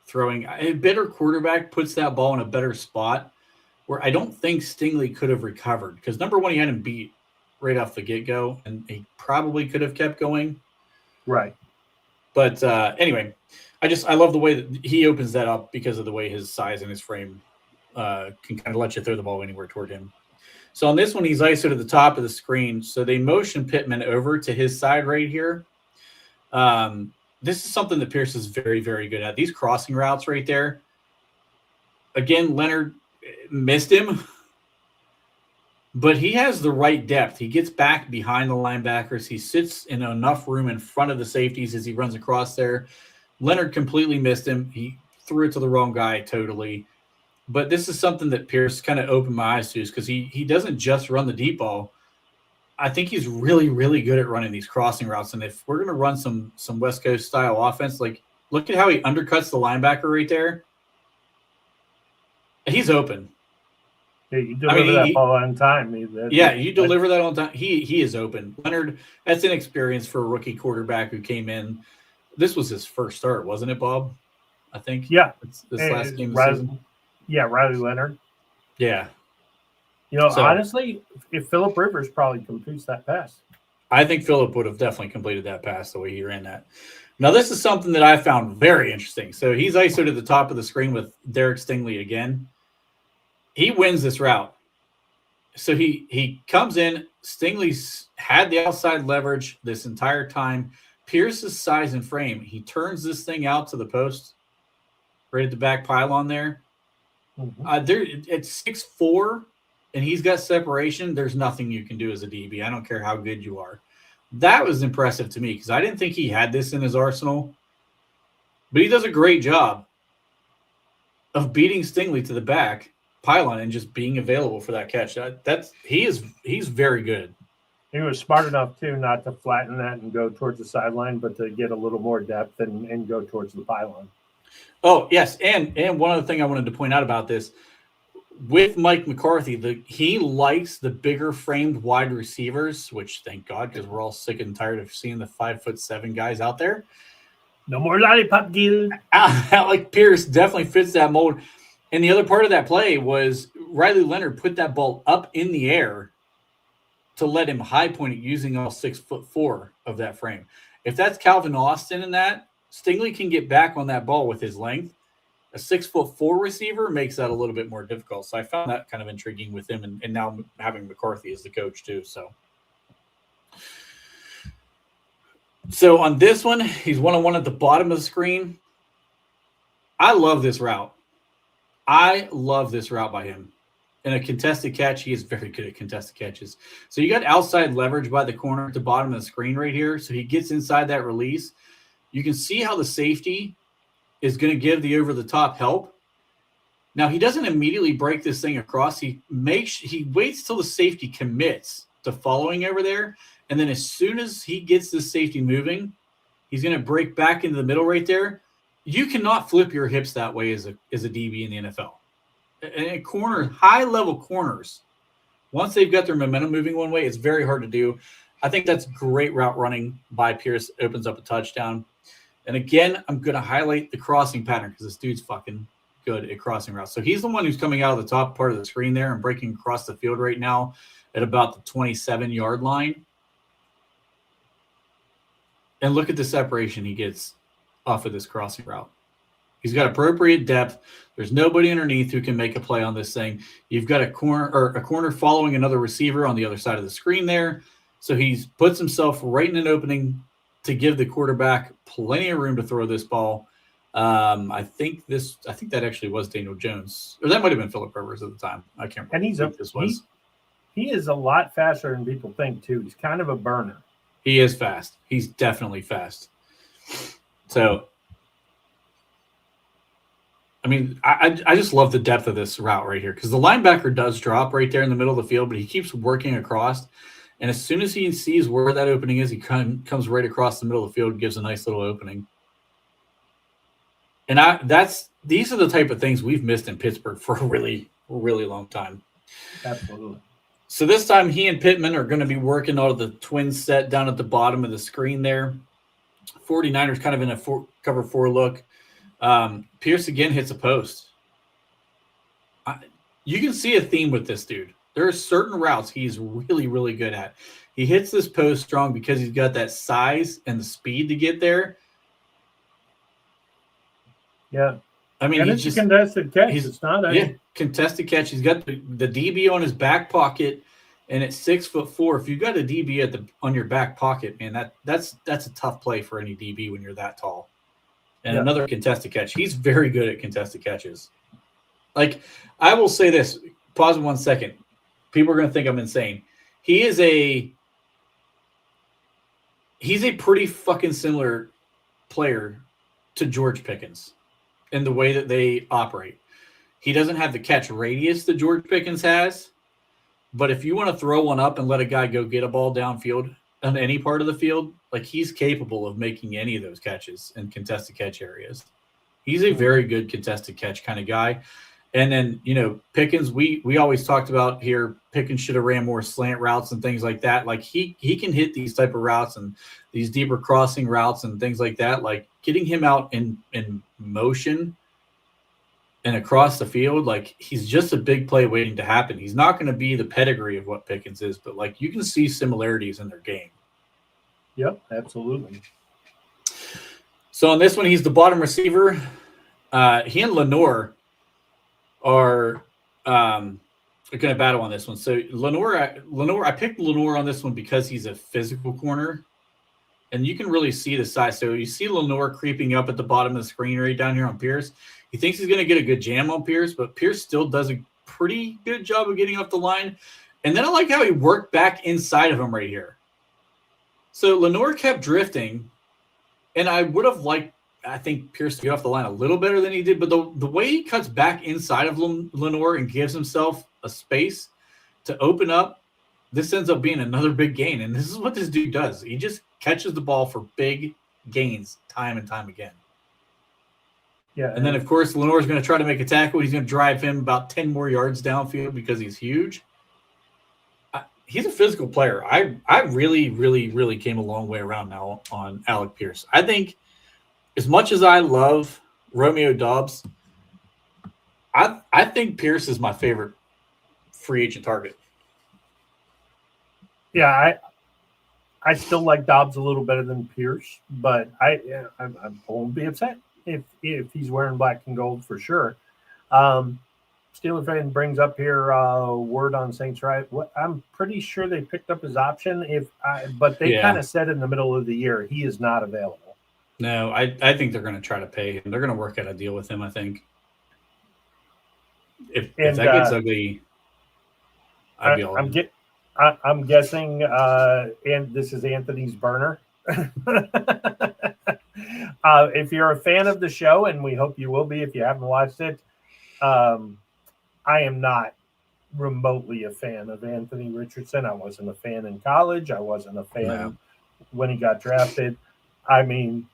throwing, a better quarterback puts that ball in a better spot where I don't think Stingley could have recovered because, number one, he had him beat right off the get-go, and he probably could have kept going. Right. But anyway, I love the way that he opens that up because of the way his size and his frame can kind of let you throw the ball anywhere toward him. So on this one, he's ISO'd at the top of the screen. So they motion Pittman over to his side right here. This is something that Pierce is very, very good at. These crossing routes right there. Again, Leonard missed him, but he has the right depth. He gets back behind the linebackers. He sits in enough room in front of the safeties as he runs across there. Leonard completely missed him. He threw it to the wrong guy totally. But this is something that Pierce kind of opened my eyes to because he doesn't just run the deep ball. I think he's really, really good at running these crossing routes. And if we're going to run some West Coast style offense, like look at how he undercuts the linebacker right there. He's open. Yeah, you deliver that ball on time. You deliver that on time. He is open. Leonard, that's inexperienced for a rookie quarterback who came in. This was his first start, wasn't it, Bob? I think. Yeah. This last game of the season. Yeah, Riley Leonard. Yeah. Honestly, if Phillip Rivers probably completes that pass. I think Phillip would have definitely completed that pass the way he ran that. Now, this is something that I found very interesting. So he's ISO'd at the top of the screen with Derek Stingley again. He wins this route. So he comes in. Stingley's had the outside leverage this entire time. Pierce's size and frame. He turns this thing out to the post right at the back pylon there. Mm-hmm. It's 6'4", and he's got separation. There's nothing you can do as a DB. I don't care how good you are. That was impressive to me because I didn't think he had this in his arsenal. But he does a great job of beating Stingley to the back pylon and just being available for that catch. He's very good. He was smart enough too not to flatten that and go towards the sideline, but to get a little more depth and go towards the pylon. Oh yes, and one other thing I wanted to point out about this with Mike McCarthy, he likes the bigger framed wide receivers, which thank God because we're all sick and tired of seeing the 5'7" guys out there. No more lollipop deal. Alec Pierce definitely fits that mold. And the other part of that play was Riley Leonard put that ball up in the air to let him high point it using all 6'4" of that frame. If that's Calvin Austin in that, Stingley can get back on that ball with his length. A 6'4" receiver makes that a little bit more difficult. So I found that kind of intriguing with him, and now having McCarthy as the coach too. So on this one, he's 1-on-1 at the bottom of the screen. I love this route. I love this route by him. In a contested catch, he is very good at contested catches. So you got outside leverage by the corner at the bottom of the screen right here. So he gets inside that release. You can see how the safety is going to give the over-the-top help. Now, he doesn't immediately break this thing across. He waits till the safety commits to following over there. And then as soon as he gets this safety moving, he's going to break back into the middle right there. You cannot flip your hips that way as a DB in the NFL. And high-level corners, once they've got their momentum moving one way, it's very hard to do. I think that's great route running by Pierce. Opens up a touchdown. And again, I'm going to highlight the crossing pattern because this dude's fucking good at crossing routes. So he's the one who's coming out of the top part of the screen there and breaking across the field right now at about the 27-yard line. And look at the separation he gets off of this crossing route. He's got appropriate depth. There's nobody underneath who can make a play on this thing. You've got a corner following another receiver on the other side of the screen there. So he puts himself right in an opening to give the quarterback plenty of room to throw this ball. I think that actually was Daniel Jones, or that might have been Phillip Rivers at the time. I can't remember. And he is a lot faster than people think too. He's kind of a burner. He is fast. He's definitely fast. So, I mean, I just love the depth of this route right here because the linebacker does drop right there in the middle of the field, but he keeps working across. And as soon as he sees where that opening is, he comes right across the middle of the field and gives a nice little opening. And these are the type of things we've missed in Pittsburgh for a really, really long time. Absolutely. So this time he and Pittman are going to be working out of the twin set down at the bottom of the screen there. 49ers kind of in a cover 4 look. Pierce again hits a post. You can see a theme with this dude. There are certain routes he's really, really good at. He hits this post strong because he's got that size and the speed to get there. Yeah. I mean, and it's just a contested catch. It's not a contested catch. He's got the DB on his back pocket, and at 6'4", if you've got a DB on your back pocket, man, that's a tough play for any DB when you're that tall. And another contested catch. He's very good at contested catches. Like, I will say this. Pause 1 second. People are going to think I'm insane. He's a pretty fucking similar player to George Pickens in the way that they operate. He doesn't have the catch radius that George Pickens has, but if you want to throw one up and let a guy go get a ball downfield on any part of the field, like he's capable of making any of those catches in contested catch areas. He's a very good contested catch kind of guy. And then, Pickens, we always talked about here, Pickens should have ran more slant routes and things like that. Like he can hit these type of routes and these deeper crossing routes and things like that. Like getting him out in motion and across the field, like he's just a big play waiting to happen. He's not going to be the pedigree of what Pickens is, but like you can see similarities in their game. Yep, absolutely. So on this one, he's the bottom receiver. He and Lenore are going to battle on this one. So Lenore, I picked Lenore on this one because he's a physical corner, and you can really see the size. So you see Lenore creeping up at the bottom of the screen right down here on Pierce. He thinks he's going to get a good jam on Pierce, but Pierce still does a pretty good job of getting up the line. And then I like how he worked back inside of him right here. So Lenore kept drifting, and I would have liked, I think, Pierce to get off the line a little better than he did, but the way he cuts back inside of Lenore and gives himself a space to open up, this ends up being another big gain. And this is what this dude does. He just catches the ball for big gains time and time again. Yeah. And then, of course, Lenore's going to try to make a tackle. He's going to drive him about 10 more yards downfield because he's huge. He's a physical player. I really, really, really came a long way around now on Alec Pierce. I think as much as I love Romeo Doubs, I think Pierce is my favorite free agent target. Yeah, I still like Doubs a little better than Pierce, but I won't be upset if he's wearing black and gold for sure. Steeler fan brings up here word on Saints right. I'm pretty sure they picked up his option. But they kind of said in the middle of the year he is not available. No, I think they're going to try to pay him. They're going to work out a deal with him, I think. If that gets ugly, I'd be all in. I'm guessing, and this is Anthony's burner. If you're a fan of the show, and we hope you will be if you haven't watched it, I am not remotely a fan of Anthony Richardson. I wasn't a fan in college. I wasn't a fan when he got drafted. I mean,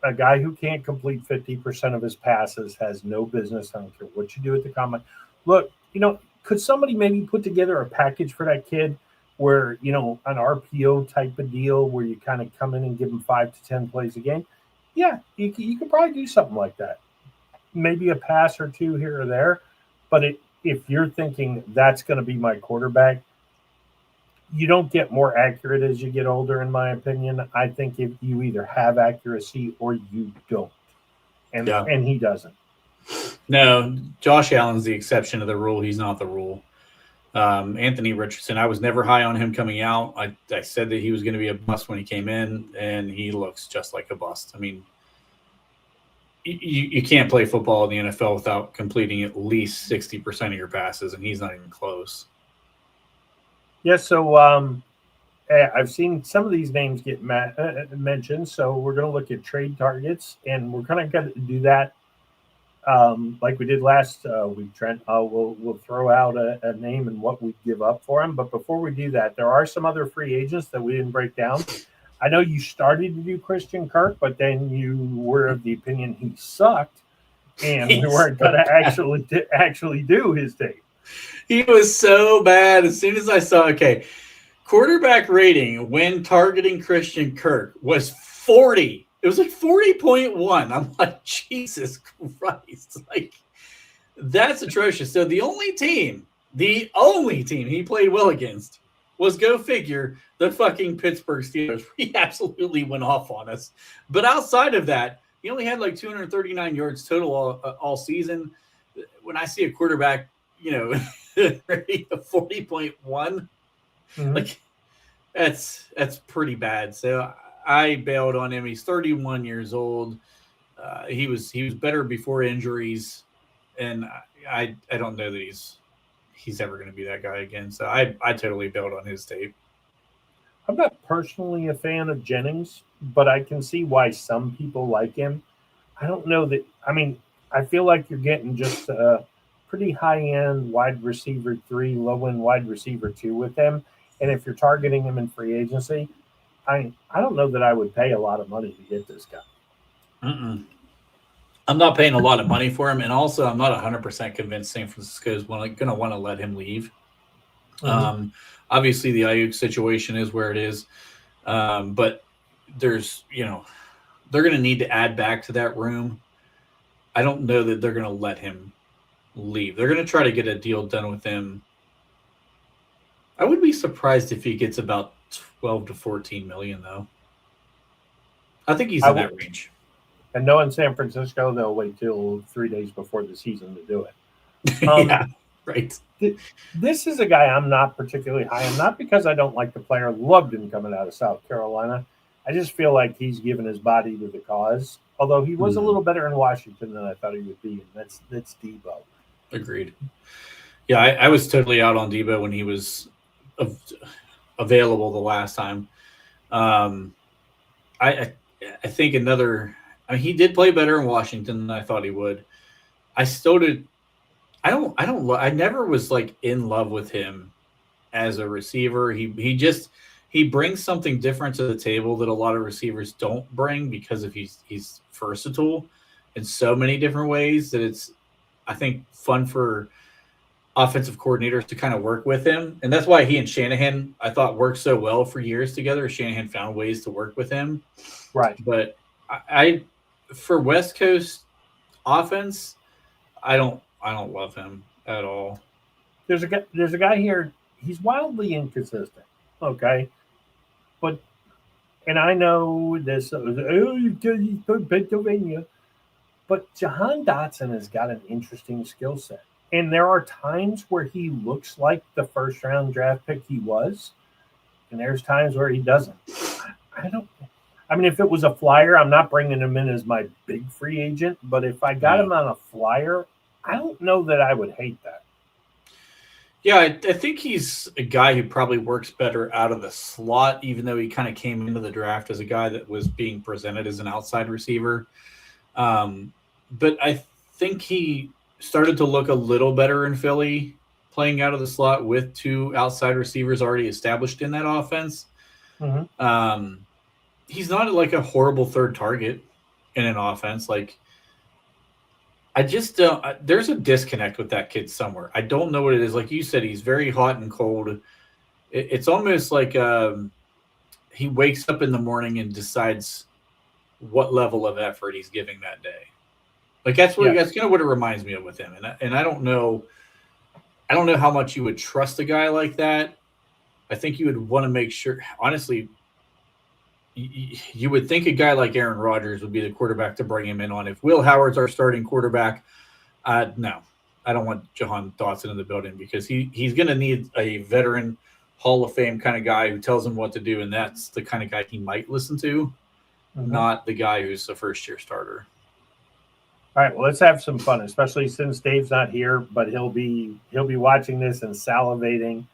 a guy who can't complete 50% of his passes has no business. I don't care what you do at the combine. Look, could somebody maybe put together a package for that kid where, an RPO type of deal where you kind of come in and give him 5 to 10 plays a game? Yeah, you could probably do something like that. Maybe a pass or two here or there. But if you're thinking that's going to be my quarterback, you don't get more accurate as you get older, in my opinion. I think if you either have accuracy or you don't. and he doesn't. No, Josh Allen's the exception to the rule. He's not the rule. Anthony Richardson, I was never high on him coming out. I said that he was going to be a bust when he came in, and he looks just like a bust. I mean, you can't play football in the NFL without completing at least 60% of your passes, and he's not even close. Yeah, so I've seen some of these names get mentioned, so we're going to look at trade targets, and we're kind of going to do that like we did last week, Trent. We'll throw out a name and what we give up for him. But before we do that, there are some other free agents that we didn't break down. I know you started to do Christian Kirk, but then you were of the opinion he sucked, and we weren't going to actually do his tape. He was so bad. As soon as I saw, quarterback rating when targeting Christian Kirk was 40. It was like 40.1. I'm like, Jesus Christ. Like, that's atrocious. So the only team he played well against was, go figure, the fucking Pittsburgh Steelers. He absolutely went off on us. But outside of that, he only had like 239 yards total all season. When I see a quarterback, rating of 40.1, like, that's pretty bad. So I bailed on him. He's 31 years old. He was better before injuries, and I don't know that he's ever going to be that guy again. So I totally bailed on his tape. I'm not personally a fan of Jennings, but I can see why some people like him. I don't know that. I mean, I feel like you're getting just a pretty high-end wide receiver 3, low-end wide receiver 2 with him. And if you're targeting him in free agency, I don't know that I would pay a lot of money to get this guy. I'm not paying a lot of money for him, and also I'm not 100% convinced San Francisco is going to want to let him leave. Obviously, the Ayuk situation is where it is, but there's they're going to need to add back to that room. I don't know that they're going to let him leave. They're going to try to get a deal done with him. I would be surprised if he gets about 12 to 14 million, though. I think he's in that range. And knowing San Francisco, they'll wait till 3 days before the season to do it. Yeah, right. This is a guy I'm not particularly high on, not because I don't like the player. Loved him coming out of South Carolina. I just feel like he's given his body to the cause, although he was a little better in Washington than I thought he would be, and that's Debo. Agreed. Yeah, I was totally out on Debo when he was available the last time. I think he did play better in Washington than I thought he would. I still did. I never was like in love with him as a receiver. He brings something different to the table that a lot of receivers don't bring because of he's versatile in so many different ways that it's, I think, fun for offensive coordinators to kind of work with him. And that's why he and Shanahan, I thought, worked so well for years together. Shanahan found ways to work with him. Right. But I for West Coast offense, I don't love him at all. There's a guy here. He's wildly inconsistent. Okay. And I know this. He's from Pennsylvania. But Jahan Dotson has got an interesting skill set. And there are times where he looks like the first round draft pick he was. And there's times where he doesn't. I mean, if it was a flyer, I'm not bringing him in as my big free agent. But if I got him on a flyer, I don't know that I would hate that. Yeah, I think he's a guy who probably works better out of the slot, even though he kind of came into the draft as a guy that was being presented as an outside receiver. But I think he started to look a little better in Philly, playing out of the slot with 2 outside receivers already established in that offense. Mm-hmm. He's not like a horrible third target in an offense. Like, I just there's a disconnect with that kid somewhere. I don't know what it is. Like you said, he's very hot and cold. It's almost like he wakes up in the morning and decides what level of effort he's giving that day. Like that's kind of what it reminds me of with him. And I don't know how much you would trust a guy like that. I think you would want to make sure. Honestly, you would think a guy like Aaron Rodgers would be the quarterback to bring him in on. If Will Howard's our starting quarterback, no, I don't want Jahan Dotson in the building because he's going to need a veteran Hall of Fame kind of guy who tells him what to do, and that's the kind of guy he might listen to, not the guy who's a first-year starter. All right, well, let's have some fun, especially since Dave's not here, but he'll be watching this and salivating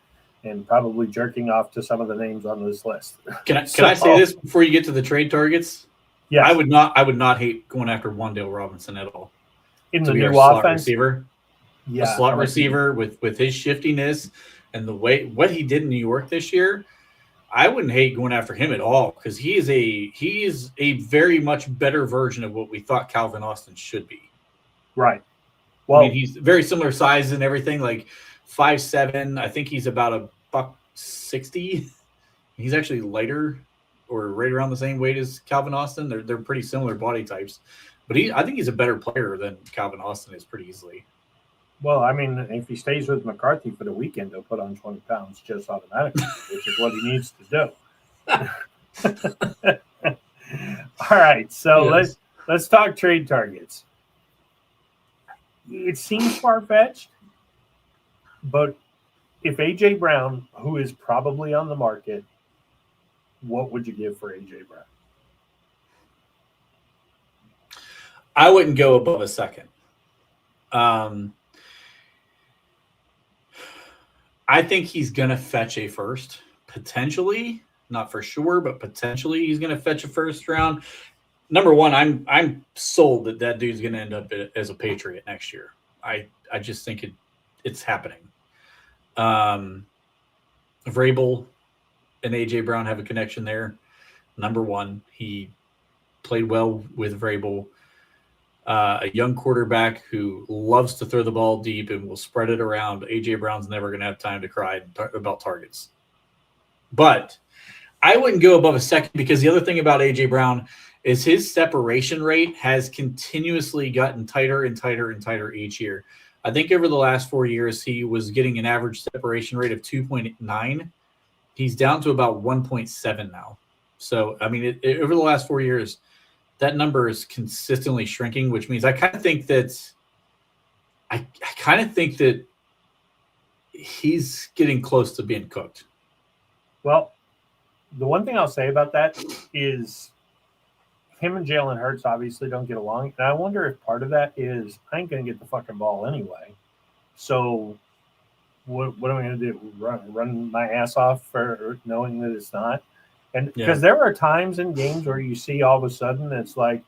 and probably jerking off to some of the names on this list. Can I say this before you get to the trade targets? Yeah, I would not hate going after Wan'Dale Robinson at all. in the To be new our slot offense. receiver. Yeah, A slot receiver with his shiftiness and the way what he did in New York this year, I wouldn't hate going after him at all because he is a very much better version of what we thought Calvin Austin should be. Right. Well, I mean, he's very similar size and everything, like 5'7". I think he's about $160. He's actually lighter or right around the same weight as Calvin Austin. They're pretty similar body types, but I think he's a better player than Calvin Austin is pretty easily. well, I mean, if he stays with McCarthy for the weekend, he'll put on 20 pounds just automatically, which is what he needs to do. All right, so Yes. let's talk trade targets. It seems far-fetched, but if A.J. Brown, who is probably on the market, what would you give for A.J. Brown? I wouldn't go above a second. I think he's going to fetch a first, potentially, not for sure, but potentially he's going to fetch a first round. Number one, I'm sold that dude's going to end up as a Patriot next year. I just think it's happening. Vrabel and A.J. Brown have a connection there. Number one, he played well with Vrabel. A young quarterback who loves to throw the ball deep and will spread it around. A.J. Brown's never going to have time to cry about targets. But I wouldn't go above a second because the other thing about A.J. Brown is his separation rate has continuously gotten tighter and tighter and tighter each year. I think over the last 4 years, he was getting an average separation rate of 2.9. He's down to about 1.7 now. So, I mean, over the last 4 years, that number is consistently shrinking, which means I kind of think that he's getting close to being cooked. Well, the one thing I'll say about that is him and Jalen Hurts obviously don't get along. And I wonder if part of that is I ain't going to get the fucking ball anyway. So what am I going to do? Run my ass off for knowing that it's not? And because there are times in games where you see all of a sudden it's like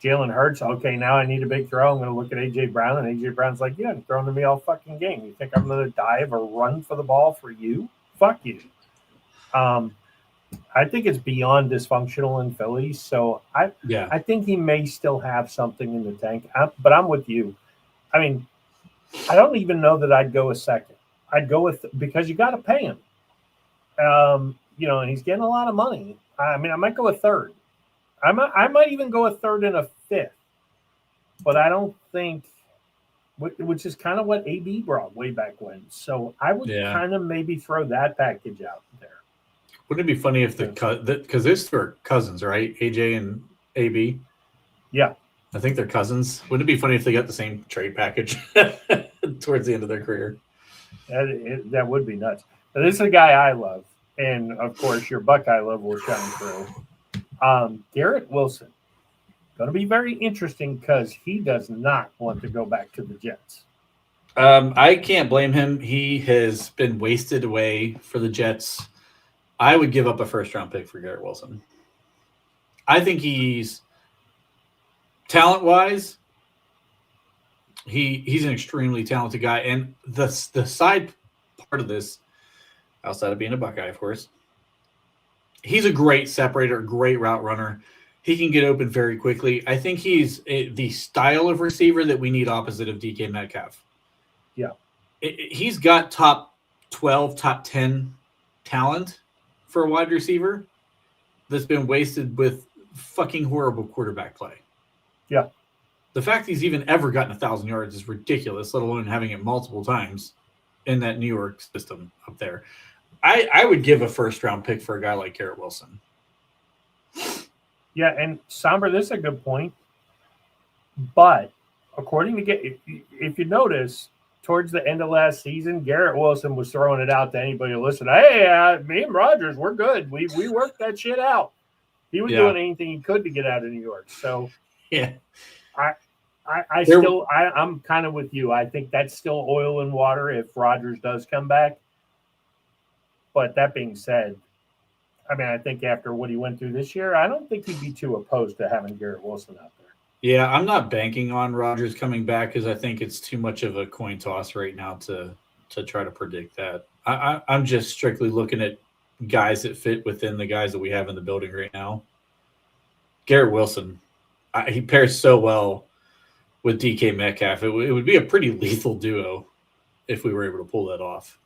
Jalen Hurts, okay, now I need a big throw. I'm going to look at A.J. Brown, and A.J. Brown's like, you haven't thrown to me all fucking game. You think I'm going to dive or run for the ball for you? Fuck you. I think it's beyond dysfunctional in Philly. So I think he may still have something in the tank. But I'm with you. I mean, I don't even know that I'd go a second. I'd go with because you got to pay him. And he's getting a lot of money. I mean, I might go a third. I might even go a third and a fifth. But I don't think, which is kind of what AB brought way back when. So I would kind of maybe throw that package out there. Wouldn't it be funny if because those two are cousins, right? AJ and AB. Yeah, I think they're cousins. Wouldn't it be funny if they got the same trade package towards the end of their career? That would be nuts. But this is a guy I love, and of course your Buckeye love will shine through. Garrett Wilson, going to be very interesting because he does not want to go back to the Jets. I can't blame him. He has been wasted away for the Jets. I would give up a first-round pick for Garrett Wilson. I think he's talent-wise, he's an extremely talented guy. And the side part of this, outside of being a Buckeye, of course, he's a great separator, great route runner. He can get open very quickly. I think he's the style of receiver that we need opposite of DK Metcalf. Yeah. He's got top 12, top 10 talent for a wide receiver that's been wasted with fucking horrible quarterback play. Yeah. The fact he's even ever gotten 1,000 yards is ridiculous, let alone having it multiple times in that New York system up there. I would give a first-round pick for a guy like Garrett Wilson. Yeah, and Somber, this is a good point. But according to if you notice, towards the end of last season, Garrett Wilson was throwing it out to anybody who listened. Hey, me and Rogers, we're good. We worked that shit out. He was doing anything he could to get out of New York. So yeah, I'm kind of with you. I think that's still oil and water if Rogers does come back. But that being said, I mean, I think after what he went through this year, I don't think he'd be too opposed to having Garrett Wilson out there. Yeah, I'm not banking on Rogers coming back because I think it's too much of a coin toss right now to try to predict that. I'm just strictly looking at guys that fit within the guys that we have in the building right now. Garrett Wilson, he pairs so well with DK Metcalf. It would be a pretty lethal duo if we were able to pull that off.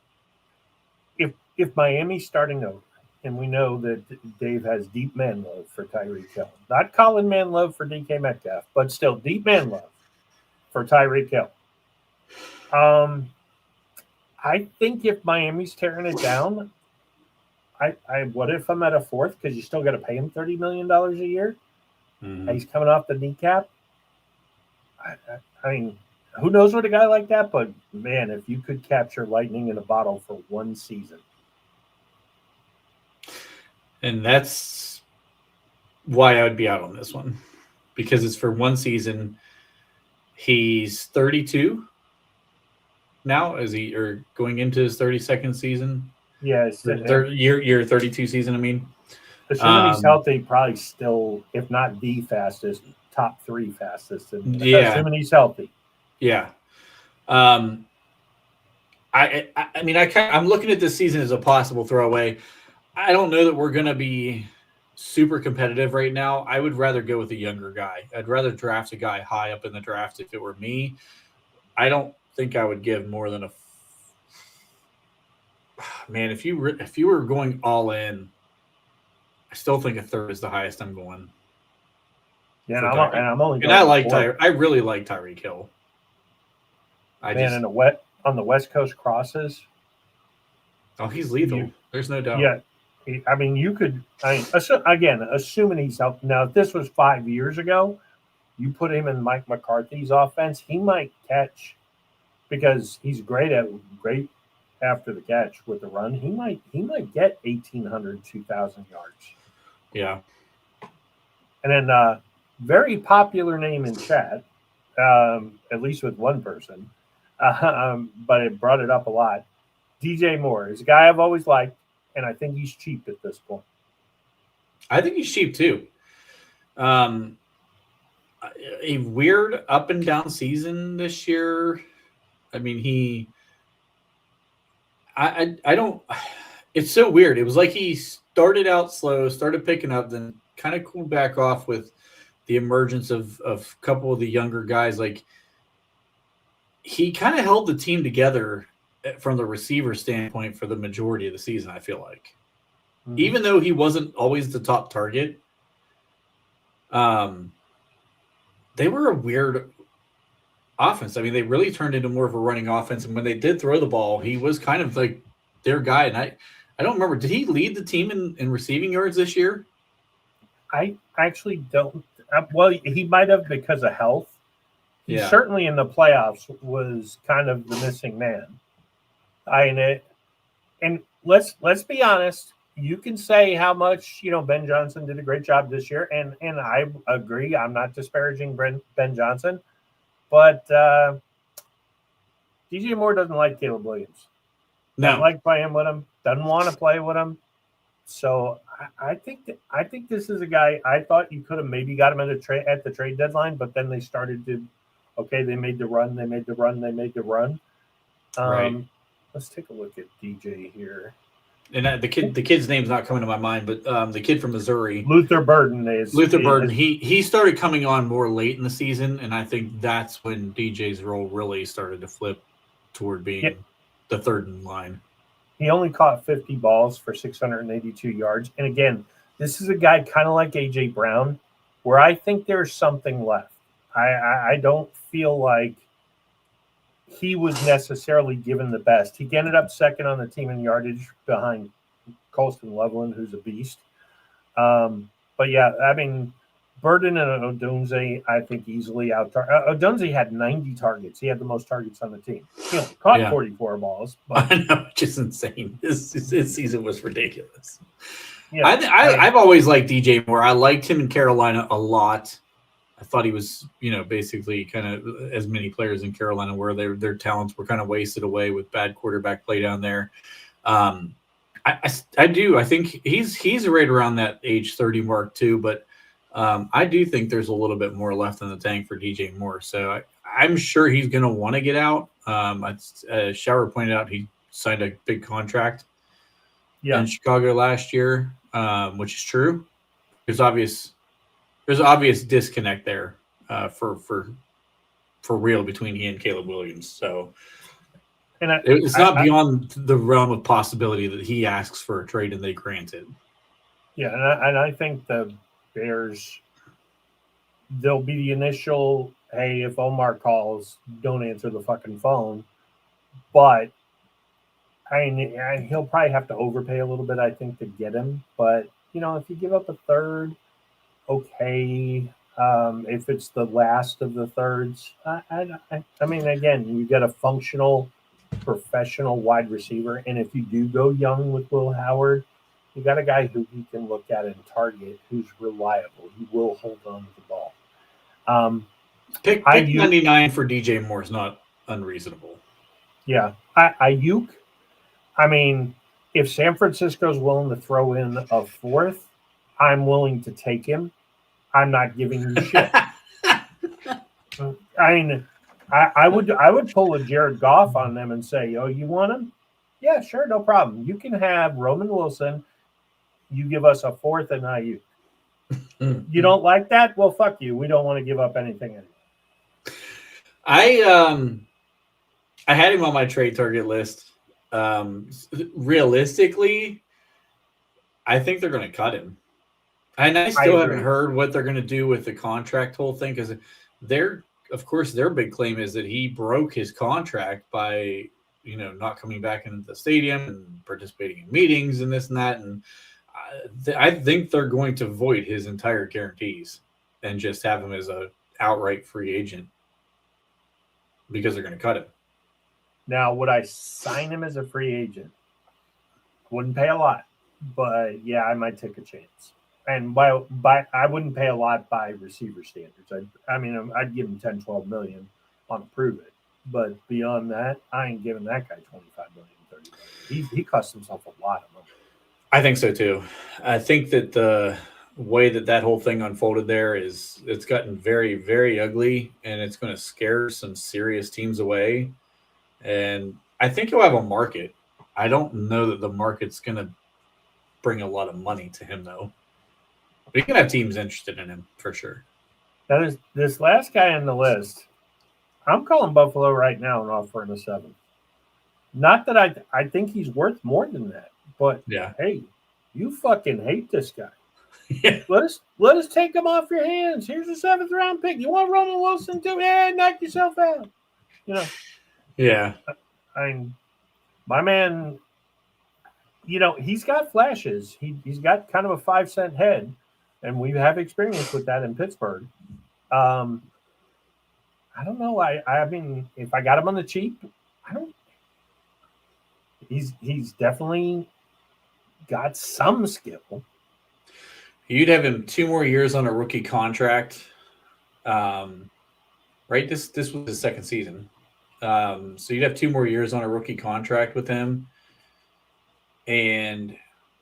If Miami's starting over, and we know that Dave has deep man love for Tyreek Hill, not Colin man love for DK Metcalf, but still deep man love for Tyreek Hill. I think if Miami's tearing it down, what if I'm at a fourth because you still got to pay him $30 million a year? Mm-hmm. He's coming off the kneecap. I mean, who knows what a guy like that? But man, if you could capture lightning in a bottle for one season. And that's why I would be out on this one, because it's for one season. He's 32 now, or going into his 32nd season? Yes. Year 32 season, I mean. Assuming he's healthy, probably still, if not the fastest, top 3 fastest. Assuming he's healthy. Yeah. I mean, I'm looking at this season as a possible throwaway. I don't know that we're going to be super competitive right now. I would rather go with a younger guy. I'd rather draft a guy high up in the draft if it were me. I don't think I would give more than man, if you were going all in, I still think a third is the highest I'm going. Yeah, and I'm only going. And I really like Tyreek Hill. On the West Coast crosses. Oh, he's lethal. There's no doubt. Yeah. I mean, assuming he's healthy. Now, if this was 5 years ago, you put him in Mike McCarthy's offense, he might catch because he's great after the catch with the run. He might get 1,800, 2,000 yards. Yeah. And then very popular name in chat, at least with one person, but it brought it up a lot. DJ Moore is a guy I've always liked. And I think he's cheap at this point. I think he's cheap too. A weird up and down season this year. I mean, I don't. It's so weird. It was like he started out slow, started picking up, then kind of cooled back off with the emergence of a couple of the younger guys. Like he kind of held the team together from the receiver standpoint for the majority of the season, I feel like. Mm-hmm. Even though he wasn't always the top target, they were a weird offense. I mean, they really turned into more of a running offense. And when they did throw the ball, he was kind of like their guy. And I don't remember, did he lead the team in receiving yards this year? I actually don't. Well, he might have because of health. He certainly in the playoffs was kind of the missing man. And let's be honest. You can say how much Ben Johnson did a great job this year, and I agree. I'm not disparaging Ben Johnson, but DJ Moore doesn't like Caleb Williams. No, doesn't like playing with him. Doesn't want to play with him. So I think this is a guy. I thought you could have maybe got him at the trade deadline, but then they started to. Okay, they made the run. Right. Let's take a look at DJ here. And the kid's name's not coming to my mind, but the kid from Missouri, Luther Burden. He started coming on more late in the season, and I think that's when DJ's role really started to flip toward being the third in line. He only caught 50 balls for 682 yards. And again, this is a guy kind of like A.J. Brown, where I think there's something left. I don't feel like he was necessarily given the best. He ended up second on the team in yardage behind Colston Loveland, who's a beast. But yeah, I mean, Burden and Odunze, I think, easily out. Odunze had 90 targets. He had the most targets on the team. He only caught 44 balls. But I know, which is insane. This season was ridiculous. yeah, I've always liked DJ Moore. I liked him in Carolina a lot. I thought he was, basically kind of as many players in Carolina where their talents were kind of wasted away with bad quarterback play down there. I do. I think he's right around that age 30 mark too, but I do think there's a little bit more left in the tank for DJ Moore. So I'm sure he's going to want to get out. Shower pointed out he signed a big contract in Chicago last year, which is true. There's obvious disconnect there for real between he and Caleb Williams. So it's not beyond the realm of possibility that he asks for a trade and they grant it. Yeah, and I think the Bears, there'll be the initial, hey, if Omar calls, don't answer the fucking phone. But he'll probably have to overpay a little bit, I think, to get him. But, if you give up a third, okay. If it's the last of the thirds, I mean, again, you get a functional, professional wide receiver. And if you do go young with Will Howard, you got a guy who he can look at and target, who's reliable. He will hold on to the ball. Pick 99 for DJ Moore is not unreasonable. Yeah. Ayuk, I mean, if San Francisco's willing to throw in a fourth, I'm willing to take him. I'm not giving you shit. I mean, I would pull a Jared Goff on them and say, oh, you want him? Yeah, sure, no problem. You can have Roman Wilson. You give us a fourth and Ayuk. You don't like that? Well, fuck you. We don't want to give up anything anymore. I had him on my trade target list. Realistically, I think they're going to cut him. And I still haven't heard what they're going to do with the contract whole thing, because their big claim is that he broke his contract by, not coming back into the stadium and participating in meetings and this and that. And I think they're going to void his entire guarantees and just have him as a outright free agent because they're going to cut him. Now, would I sign him as a free agent? Wouldn't pay a lot, but yeah, I might take a chance. And by I wouldn't pay a lot by receiver standards. I'd give him 10, 12 million on prove it. But beyond that, I ain't giving that guy 25 million, 30 million. He cost himself a lot of money. I think so too. I think that the way that whole thing unfolded there it's gotten very, very ugly, and it's going to scare some serious teams away. And I think he'll have a market. I don't know that the market's going to bring a lot of money to him, though. But he can have teams interested in him for sure. That is this last guy on the list. I'm calling Buffalo right now and offering a 7. Not that I think he's worth more than that, but yeah. Hey, you fucking hate this guy. Yeah. Let us take him off your hands. Here's a 7th round pick. You want Roman Wilson too? Yeah, knock yourself out. Yeah. My man, he's got flashes. He's got kind of a 5-cent head, and we have experience with that in Pittsburgh. I don't know. I mean, if I got him on the cheap, he's definitely got some skill. You'd have him 2 more years on a rookie contract. Right? This was his second season. So you'd have 2 more years on a rookie contract with him. And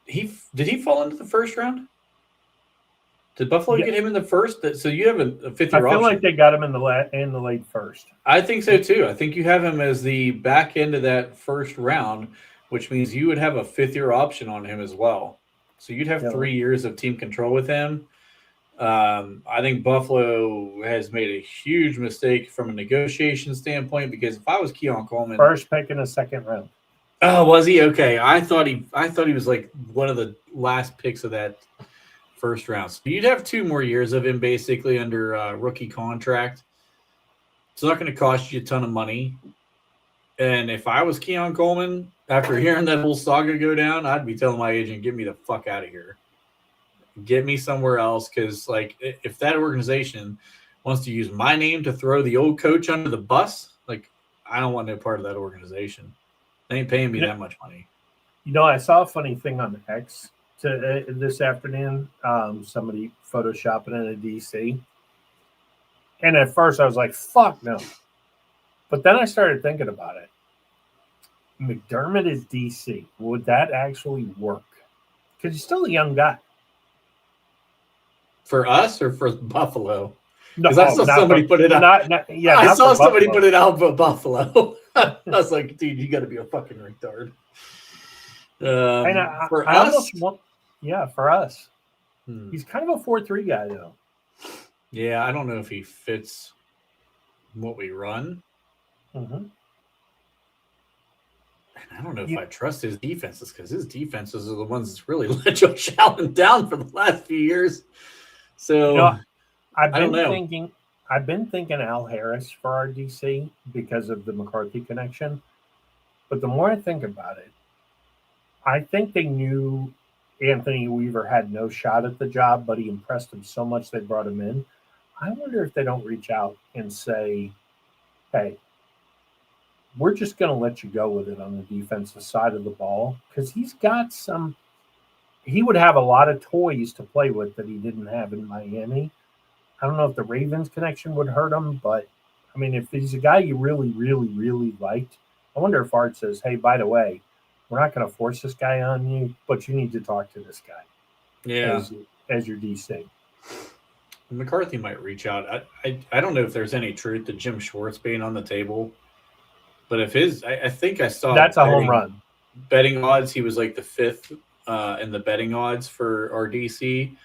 did he fall into the first round? Did Buffalo get him in the first? So you have a 5th-year option. I feel like they got him in the late first. I think so too. I think you have him as the back end of that first round, which means you would have a 5th-year option on him as well. So you'd have 3 years of team control with him. I think Buffalo has made a huge mistake from a negotiation standpoint, because if I was Keon Coleman, first pick in the 2nd round. Oh, was he? Okay. I thought he was like one of the last picks of that first round. So you'd have 2 more years of him basically under a rookie contract. It's not going to cost you a ton of money. And if I was Keon Coleman, after hearing that whole saga go down, I'd be telling my agent, get me the fuck out of here. get me somewhere else. Because, like, if that organization wants to use my name to throw the old coach under the bus, like, I don't want no part of that organization. They ain't paying me that much money. I saw a funny thing on X this afternoon. Somebody photoshopping in a DC. And at first I was like, fuck no. But then I started thinking about it. McDermott is DC. Would that actually work? Because he's still a young guy. For us or for Buffalo? No, Because I saw somebody put it out. I saw somebody put it out for Buffalo. I was like, dude, you got to be a fucking retard. For us? For us. He's kind of a 4-3 guy, though. Yeah, I don't know if he fits what we run. Mm-hmm. I don't know if I trust his defenses, because his defenses are the ones that's really let Josh Allen down for the last few years. So I've been thinking Al Harris for our DC because of the McCarthy connection. But the more I think about it, I think they knew Anthony Weaver had no shot at the job, but he impressed them so much they brought him in. I wonder if they don't reach out and say, hey, we're just going to let you go with it on the defensive side of the ball, because he's got he would have a lot of toys to play with that he didn't have in Miami. I don't know if the Ravens connection would hurt him, but I mean, if he's a guy you really, really, really liked, I wonder if Art says, hey, by the way, we're not going to force this guy on you, but you need to talk to this guy as your DC. McCarthy might reach out. I don't know if there's any truth to Jim Schwartz being on the table, but if I think I saw that's a home run. Betting odds, he was like the 5th in the betting odds for our DC.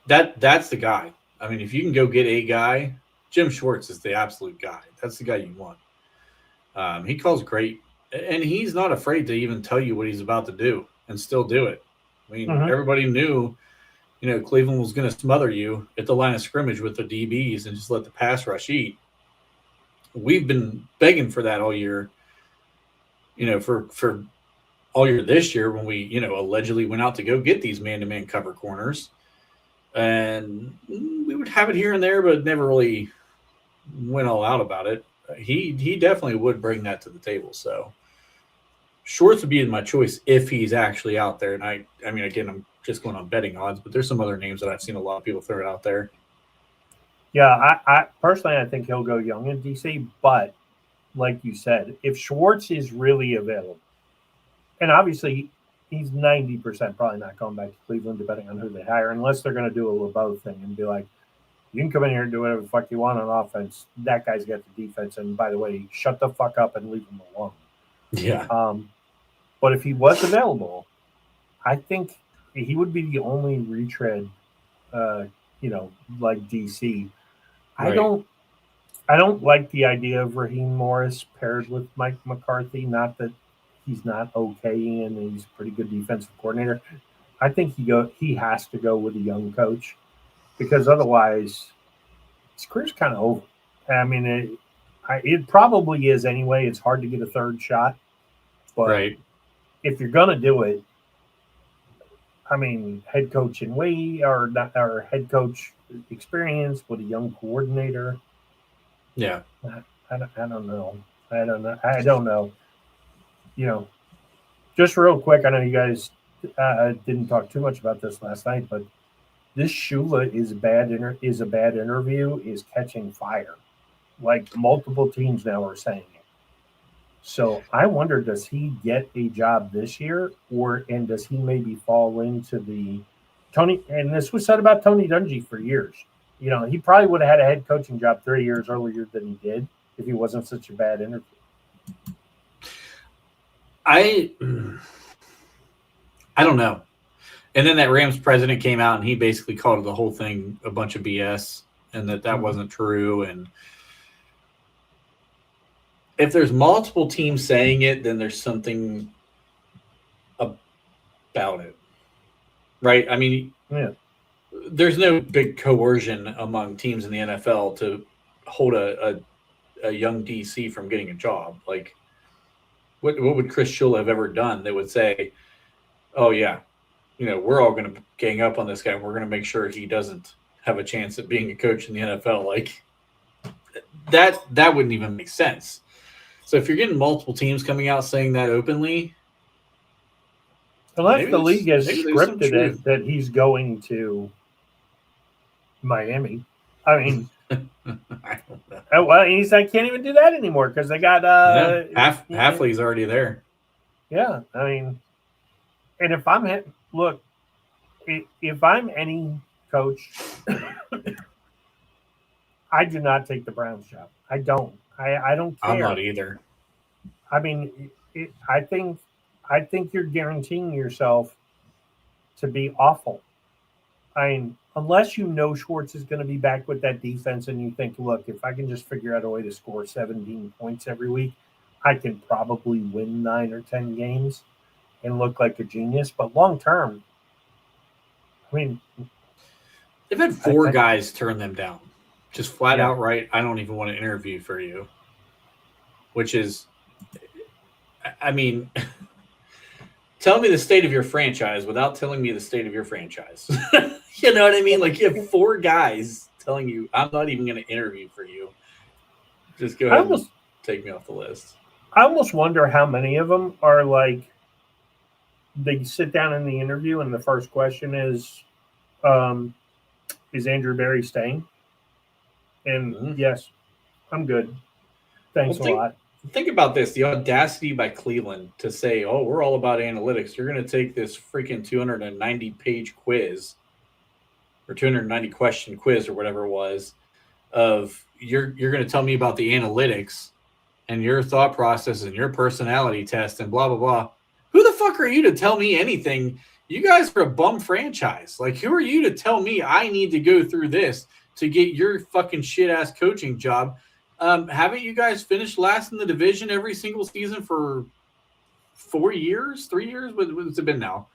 That's the guy. I mean, if you can go get a guy, Jim Schwartz is the absolute guy. That's the guy you want. He calls great, and he's not afraid to even tell you what he's about to do and still do it. I mean, everybody knew, Cleveland was going to smother you at the line of scrimmage with the DBs and just let the pass rush eat. We've been begging for that all year, for all year this year when we, allegedly went out to go get these man-to-man cover corners. And we would have it here and there, but never really went all out about it. He definitely would bring that to the table. So Schwartz would be my choice if he's actually out there. And I mean, again, I'm just going on betting odds, but there's some other names that I've seen a lot of people throw out there. Yeah, I personally, I think he'll go young in DC, but like you said, if Schwartz is really available, and obviously he's 90% probably not going back to Cleveland, depending on who they hire, unless they're going to do a LeBeau thing and be like, you can come in here and do whatever the fuck you want on offense. That guy's got the defense. And by the way, shut the fuck up and leave him alone. Yeah. But if he was available, I think he would be the only retread, like DC. Right. I don't like the idea of Raheem Morris paired with Mike McCarthy. Not that he's not okay and he's a pretty good defensive coordinator. I think he has to go with a young coach, because otherwise his career's kind of over. I mean, it probably is anyway. It's hard to get a third shot, but if you're gonna do it, I mean, head coach in or head coach experience with a young coordinator. Yeah, I don't know. I don't know. Just real quick, I know you guys didn't talk too much about this last night, but this Shula is a bad interview is catching fire. Like multiple teams now are saying it. So I wonder, does he get a job this year, and does he maybe fall into the Tony? And this was said about Tony Dungy for years. He probably would have had a head coaching job 3 years earlier than he did if he wasn't such a bad interview. I don't know. And then that Rams president came out and he basically called the whole thing a bunch of BS and that wasn't true. And if there's multiple teams saying it, then there's something about it, right? I mean, there's no big coercion among teams in the NFL to hold a young DC from getting a job. Like, what would Chris Shula have ever done that would say, oh, yeah, we're all going to gang up on this guy. And we're going to make sure he doesn't have a chance at being a coach in the NFL. Like that wouldn't even make sense. So if you're getting multiple teams coming out saying that openly, unless the league has scripted it that he's going to Miami. I mean, I don't know. well, I can't even do that anymore because they got Halfley's already there. Yeah, I mean, and if I'm if I'm any coach, I do not take the Browns job. I don't. I don't care. I'm not either. I mean, I think you're guaranteeing yourself to be awful. I mean, unless you know Schwartz is going to be back with that defense and you think, look, if I can just figure out a way to score 17 points every week, I can probably win 9 or 10 games and look like a genius. But long term, I mean, they've had 4 guys turn them down. Just flat out right. I don't even want to interview for you, which is, I mean, tell me the state of your franchise without telling me the state of your franchise. You know what I mean? Like you have 4 guys telling you, I'm not even going to interview for you. Just go ahead and take me off the list. I almost wonder how many of them are like, they sit down in the interview and the first question is Andrew Berry staying? And yes, I'm good. Thanks a lot. Think about this, the audacity by Cleveland to say, oh, we're all about analytics. You're going to take this freaking 290-page quiz or 290-question quiz or whatever it was of you're going to tell me about the analytics and your thought process and your personality test and blah, blah, blah. Who the fuck are you to tell me anything? You guys are a bum franchise. Like, who are you to tell me I need to go through this to get your fucking shit-ass coaching job? Haven't you guys finished last in the division every single season for 4 years? 3 years? What's it been now?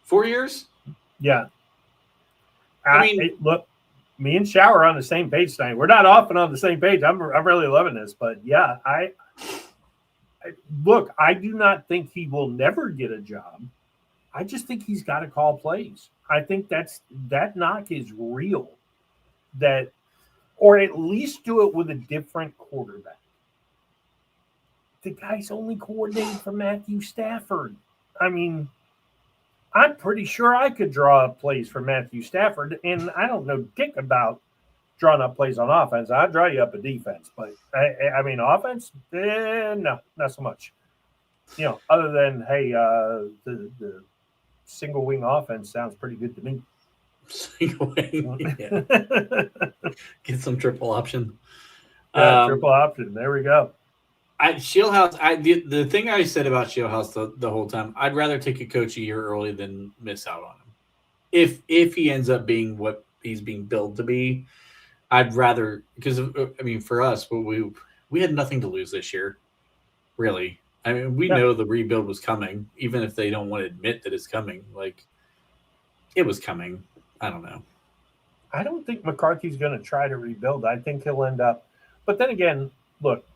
4 years? Yeah. I mean, look, me and Shower are on the same page tonight. We're not often on the same page. I'm really loving this, but yeah, I look, I do not think he will never get a job. I just think he's got to call plays. I think that knock is real. Or at least do it with a different quarterback. The guy's only coordinating for Matthew Stafford. I mean, I'm pretty sure I could draw up plays for Matthew Stafford, and I don't know dick about drawing up plays on offense. I'll draw you up a defense, but I mean, offense, no, not so much. Other than, hey, the single wing offense sounds pretty good to me. Single wing, yeah. Get some triple option. Triple option. There we go. Shieldhouse. The thing I said about Shieldhouse the whole time, I'd rather take a coach a year early than miss out on him. If he ends up being what he's being billed to be, I'd rather, because I mean, for us, we had nothing to lose this year, really. I mean, we know the rebuild was coming, even if they don't want to admit that it's coming. Like, it was coming. I don't know. I don't think McCarthy's going to try to rebuild. I think he'll end up. But then again, look,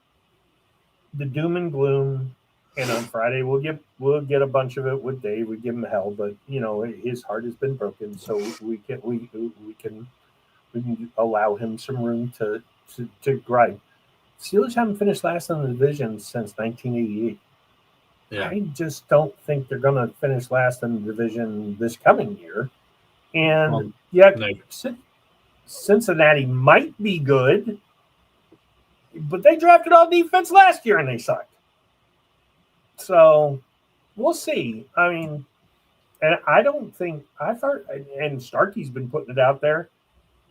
the doom and gloom, and on Friday we'll get a bunch of it with Dave. We give him hell, but his heart has been broken, so we can allow him some room to gripe. Steelers haven't finished last in the division since 1988. Yeah. I just don't think they're going to finish last in the division this coming year. And Cincinnati might be good, but they drafted all defense last year and they sucked. So we'll see. I mean, and I don't think I've heard, and Starkey's been putting it out there.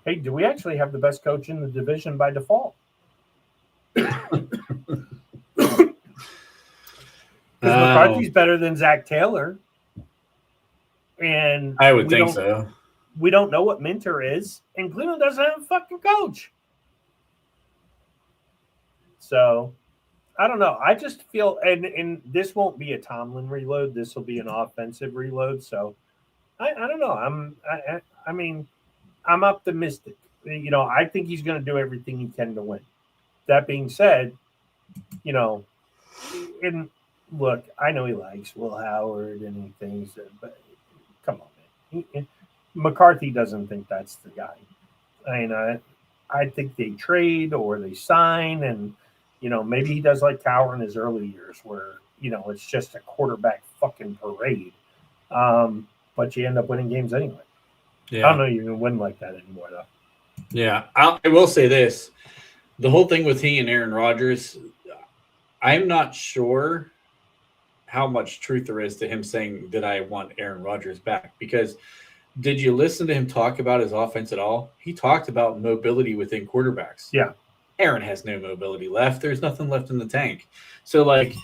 Hey, do we actually have the best coach in the division by default? Because McCarthy's better than Zach Taylor. And I would think so. We don't know what Minter is, and Cleveland doesn't have a fucking coach. So, I don't know. I just feel, and this won't be a Tomlin reload. This will be an offensive reload. So, I don't know. I mean, I'm optimistic. I think he's going to do everything he can to win. That being said, and look, I know he likes Will Howard and he thinks that, but come on, man. McCarthy doesn't think that's the guy. I mean, I think they trade or they sign, and maybe he does like Cowher in his early years, where it's just a quarterback fucking parade. But you end up winning games anyway. Yeah. I don't know you can win like that anymore, though. Yeah, I will say this: the whole thing with he and Aaron Rodgers, I'm not sure how much truth there is to him saying that I want Aaron Rodgers back. Because did you listen to him talk about his offense at all? He talked about mobility within quarterbacks. Yeah. Aaron has no mobility left. There's nothing left in the tank. So, I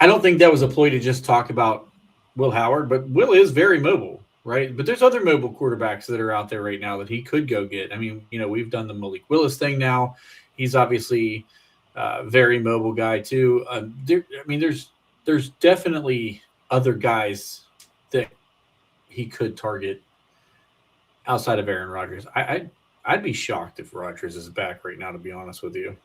don't think that was a ploy to just talk about Will Howard, but Will is very mobile, right? But there's other mobile quarterbacks that are out there right now that he could go get. I mean, we've done the Malik Willis thing now. He's obviously very mobile guy too. There's definitely other guys that he could target outside of Aaron Rodgers. I'd be shocked if Rodgers is back right now, to be honest with you.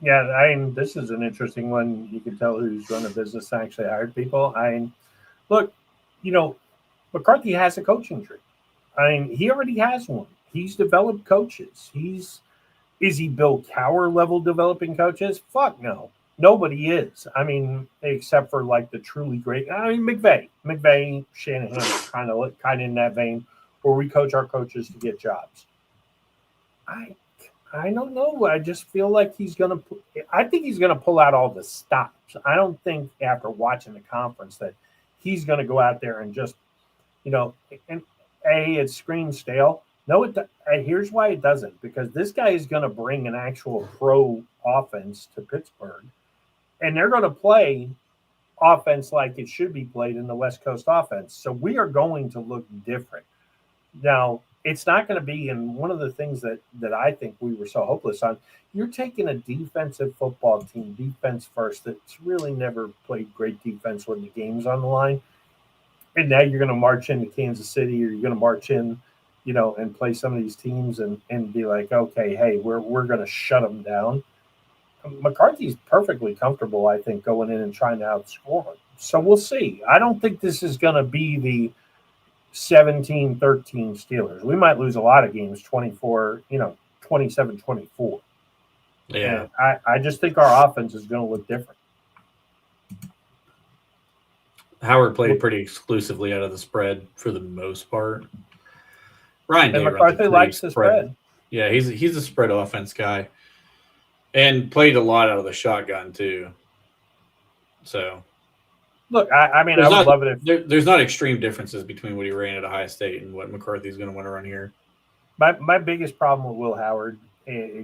Yeah, I mean, this is an interesting one. You can tell who's run a business and actually hired people. I mean, look, McCarthy has a coaching tree. I mean, he already has one. He's developed coaches. Is he Bill Cowher level developing coaches? Fuck no. Nobody is. I mean, except for the truly great. I mean, McVay, Shanahan are kind of in that vein where we coach our coaches to get jobs. I don't know. I just feel like I think he's gonna pull out all the stops. I don't think after watching the conference that he's gonna go out there and just, and it screams stale. No, here's why it doesn't, because this guy is going to bring an actual pro offense to Pittsburgh, and they're going to play offense like it should be played in the West Coast offense. So we are going to look different. Now, it's not going to be, and one of the things that I think we were so hopeless on, you're taking a defensive football team, defense first, that's really never played great defense when the game's on the line, and now you're going to march into Kansas City, or you're going to march in, and play some of these teams and be like, okay, hey, we're going to shut them down. McCarthy's perfectly comfortable, I think, going in and trying to outscore him. So we'll see. I don't think this is going to be the 17-13 Steelers. We might lose a lot of games, 27-24. Yeah. And I just think our offense is going to look different. Howard played pretty exclusively out of the spread for the most part. Ryan and McCarthy likes the spread. Yeah, he's a spread offense guy, and played a lot out of the shotgun too. So, look, I mean, I would love it if there's not extreme differences between what he ran at Ohio State and what McCarthy's going to want to run here. My biggest problem with Will Howard,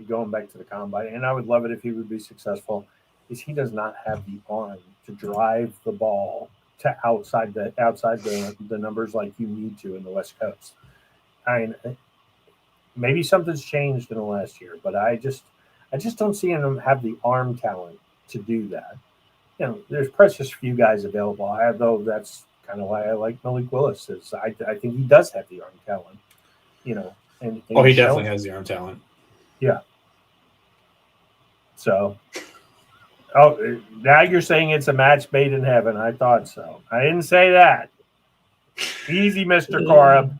going back to the combine, and I would love it if he would be successful, is he does not have the arm to drive the ball to outside the numbers like you need to in the West Coast. I mean, maybe something's changed in the last year, but I just don't see him have the arm talent to do that. There's precious few guys available. Though that's kind of why I like Malik Willis. Is I think he does have the arm talent. And he definitely has the arm talent. Yeah. So, now you're saying it's a match made in heaven. I thought so. I didn't say that. Easy, Mr. Corab.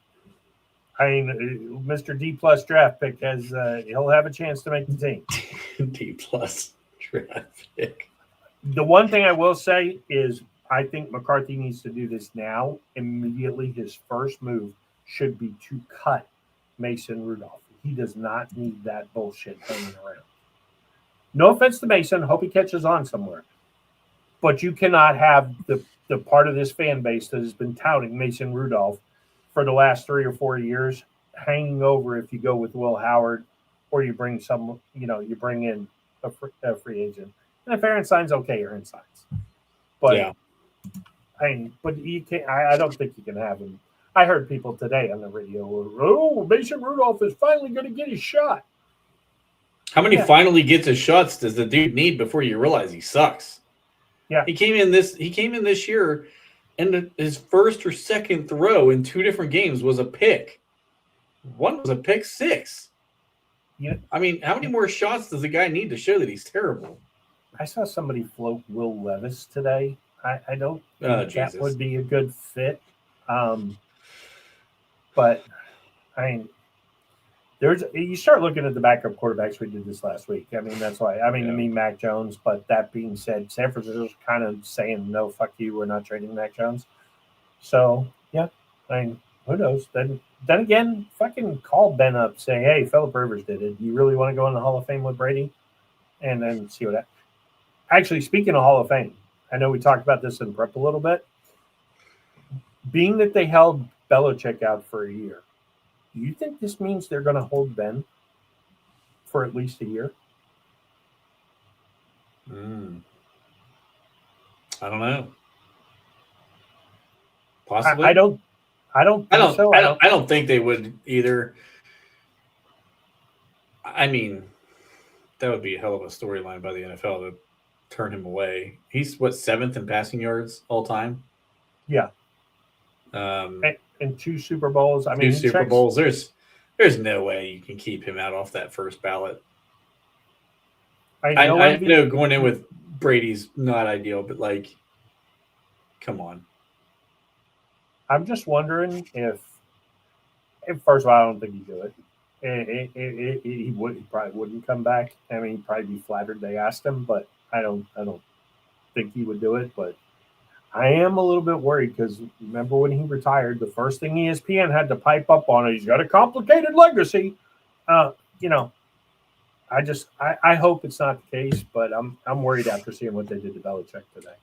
I mean, Mr. D+ draft pick he'll have a chance to make the team. D+ draft pick. The one thing I will say is I think McCarthy needs to do this now. Immediately, his first move should be to cut Mason Rudolph. He does not need that bullshit hanging around. No offense to Mason. Hope he catches on somewhere. But you cannot have the part of this fan base that has been touting Mason Rudolph for the last 3 or 4 years hanging over if you go with Will Howard or you bring you bring in a free agent. And if Aaron signs, okay, Aaron signs. But yeah. But you can't. I don't think you can have him. I heard people today on the radio, Mason Rudolph is finally going to get his shot. How many finally gets his shots does the dude need before you realize he sucks? Yeah, he came in this year, and his first or second throw in 2 different games was a pick. One was a pick 6. Yeah. I mean, how many more shots does the guy need to show that he's terrible? I saw somebody float Will Levis today. I don't Oh, think that Jesus. would be a good fit. But I mean, you start looking at the backup quarterbacks. We did this last week. I mean, that's why. I mean, to me, Mac Jones. But that being said, San Francisco's kind of saying no, fuck you, we're not trading Mac Jones. So yeah, I mean, who knows? Then again, fucking call Ben up, say, hey, Philip Rivers did it. You really want to go in the Hall of Fame with Brady? And then see what. Actually, speaking of Hall of Fame, I know we talked about this in prep a little bit. Being that they held Belichick out for a year, do you think this means they're going to hold Ben for at least a year? I don't know. Possibly. I don't think so. I don't think they would either. I mean, that would be a hell of a storyline by the NFL to turn him away. He's what, 7th in passing yards all time? Yeah. And 2 Super Bowls. I mean, 2 Super Bowls. There's no way you can keep him out off that first ballot. I know going in with Brady's not ideal, but like, come on. I'm just wondering if first of all, I don't think he'd do it. He probably wouldn't come back. I mean, he'd probably be flattered they asked him, but I don't think he would do it. But I am a little bit worried because remember when he retired, the first thing ESPN had to pipe up on it, he's got a complicated legacy. You know, I hope it's not the case, but I'm worried after seeing what they did to Belichick today.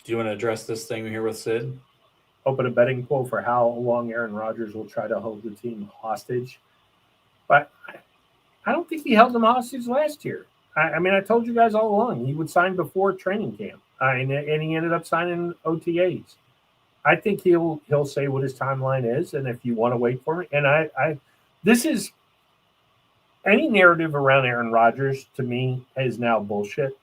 Do you want to address this thing here with Sid? Open a betting pool for how long Aaron Rodgers will try to hold the team hostage. But I don't think he held them hostage last year. I mean, I told you guys all along he would sign before training camp, and he ended up signing OTAs. I think he'll say what his timeline is, and if you want to wait for me, and this is any narrative around Aaron Rodgers to me is now bullshit.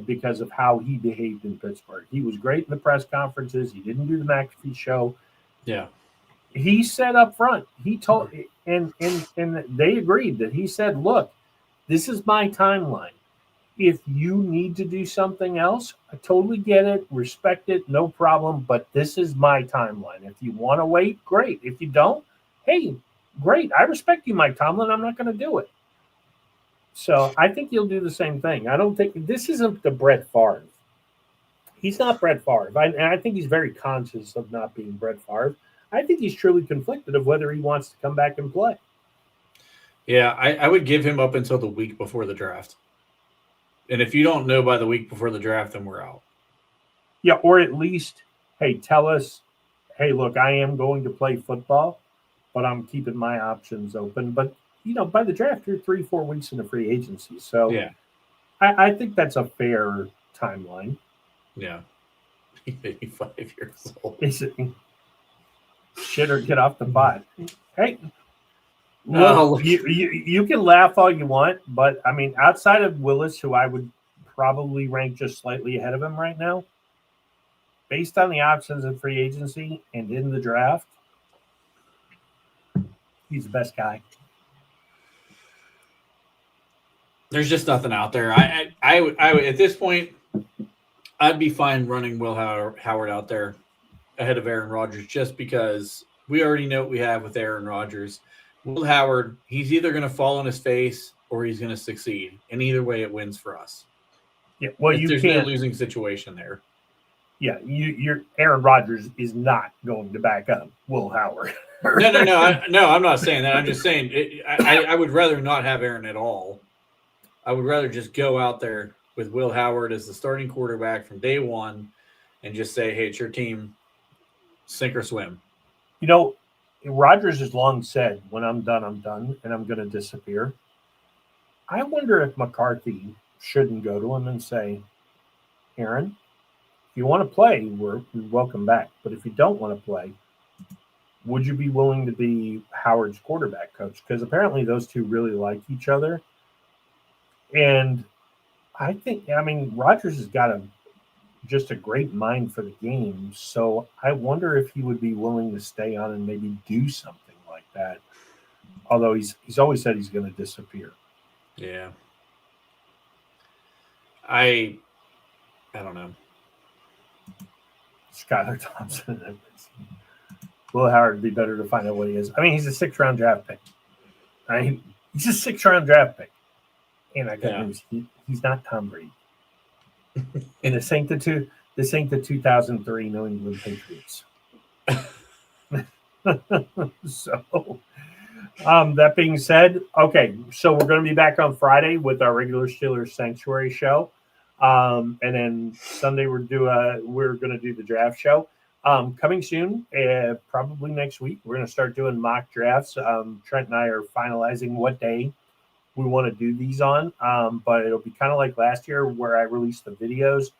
Because of how he behaved in Pittsburgh. He was great in the press conferences. He didn't do the McAfee show. Yeah. He said up front, he told, and they agreed that he said, look, this is my timeline. If you need to do something else, I totally get it, respect it, no problem, but this is my timeline. If you want to wait, great. If you don't, hey, great. I respect you, Mike Tomlin. I'm not going to do it. So I think he'll do the same thing. I don't think this isn't the Brett Favre. He's not Brett Favre. And I think he's very conscious of not being Brett Favre. I think he's truly conflicted of whether he wants to come back and play. Yeah, I would give him up until the week before the draft. And if you don't know by the week before the draft, then we're out. Yeah, or at least, hey, tell us, hey, look, I am going to play football, but I'm keeping my options open. But by the draft, you're 3-4 weeks into free agency. So yeah, I think that's a fair timeline. Yeah. He's 85 years old. Is it shit or get off the pot? Hey, no, you can laugh all you want, but I mean, outside of Willis, who I would probably rank just slightly ahead of him right now, based on the options in free agency and in the draft, he's the best guy. There's just nothing out there. I would at this point, I'd be fine running Will Howard out there ahead of Aaron Rodgers just because we already know what we have with Aaron Rodgers. Will Howard, he's either going to fall on his face or he's going to succeed. And either way, it wins for us. Yeah, well, there's no losing situation there. Yeah, you're Aaron Rodgers is not going to back up Will Howard. No, I'm not saying that. I'm just saying I would rather not have Aaron at all. I would rather just go out there with Will Howard as the starting quarterback from day one and just say, hey, it's your team, sink or swim. Rodgers has long said, when I'm done, and I'm going to disappear. I wonder if McCarthy shouldn't go to him and say, Aaron, if you want to play, we're welcome back. But if you don't want to play, would you be willing to be Howard's quarterback coach? Because apparently those two really like each other. And I mean, Rodgers has got just a great mind for the game. So I wonder if he would be willing to stay on and maybe do something like that. Although he's always said he's going to disappear. Yeah. I don't know. Skylar Thompson. Will Howard would be better to find out what he is. I mean, he's a 6th-round draft pick. Right? He's a 6th-round draft pick. And I got news. He's not Tom Brady. And this ain't the 2003 New England Patriots. So, that being said, okay, so we're going to be back on Friday with our regular Steelers Sanctuary show. And then Sunday we're going to do the draft show. Coming soon, probably next week, we're going to start doing mock drafts. Trent and I are finalizing what day we want to do these on, but it'll be kind of like last year where I released the videos,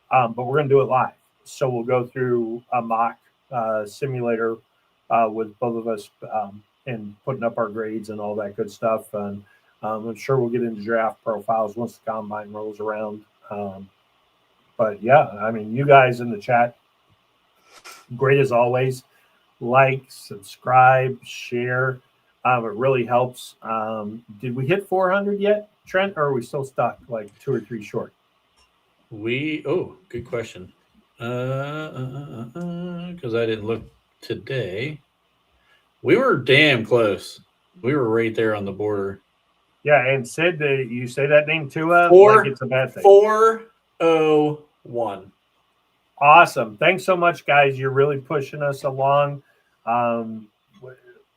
but we're going to do it live. So we'll go through a mock simulator with both of us and putting up our grades and all that good stuff. And I'm sure we'll get into draft profiles once the combine rolls around. But yeah, I mean, you guys in the chat, great as always. Like, subscribe, share. It really helps. Did we hit 400 yet, Trent, or are we still stuck like 2 or 3 short? Good question. Because I didn't look today. We were damn close. We were right there on the border. Yeah, and Sid, you say that name too? Like it's a bad thing. 401. Awesome. Thanks so much, guys. You're really pushing us along.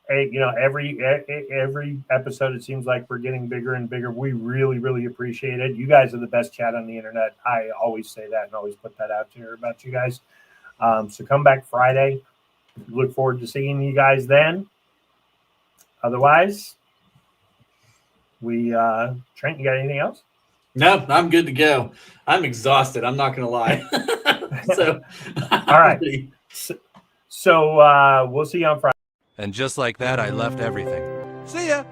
Every episode, it seems like we're getting bigger and bigger. We really, really appreciate it. You guys are the best chat on the internet. I always say that and always put that out there about you guys. So come back Friday. Look forward to seeing you guys then. Otherwise, Trent, you got anything else? No, I'm good to go. I'm exhausted. I'm not going to lie. So, all right. So we'll see you on Friday. And just like that, I left everything. See ya.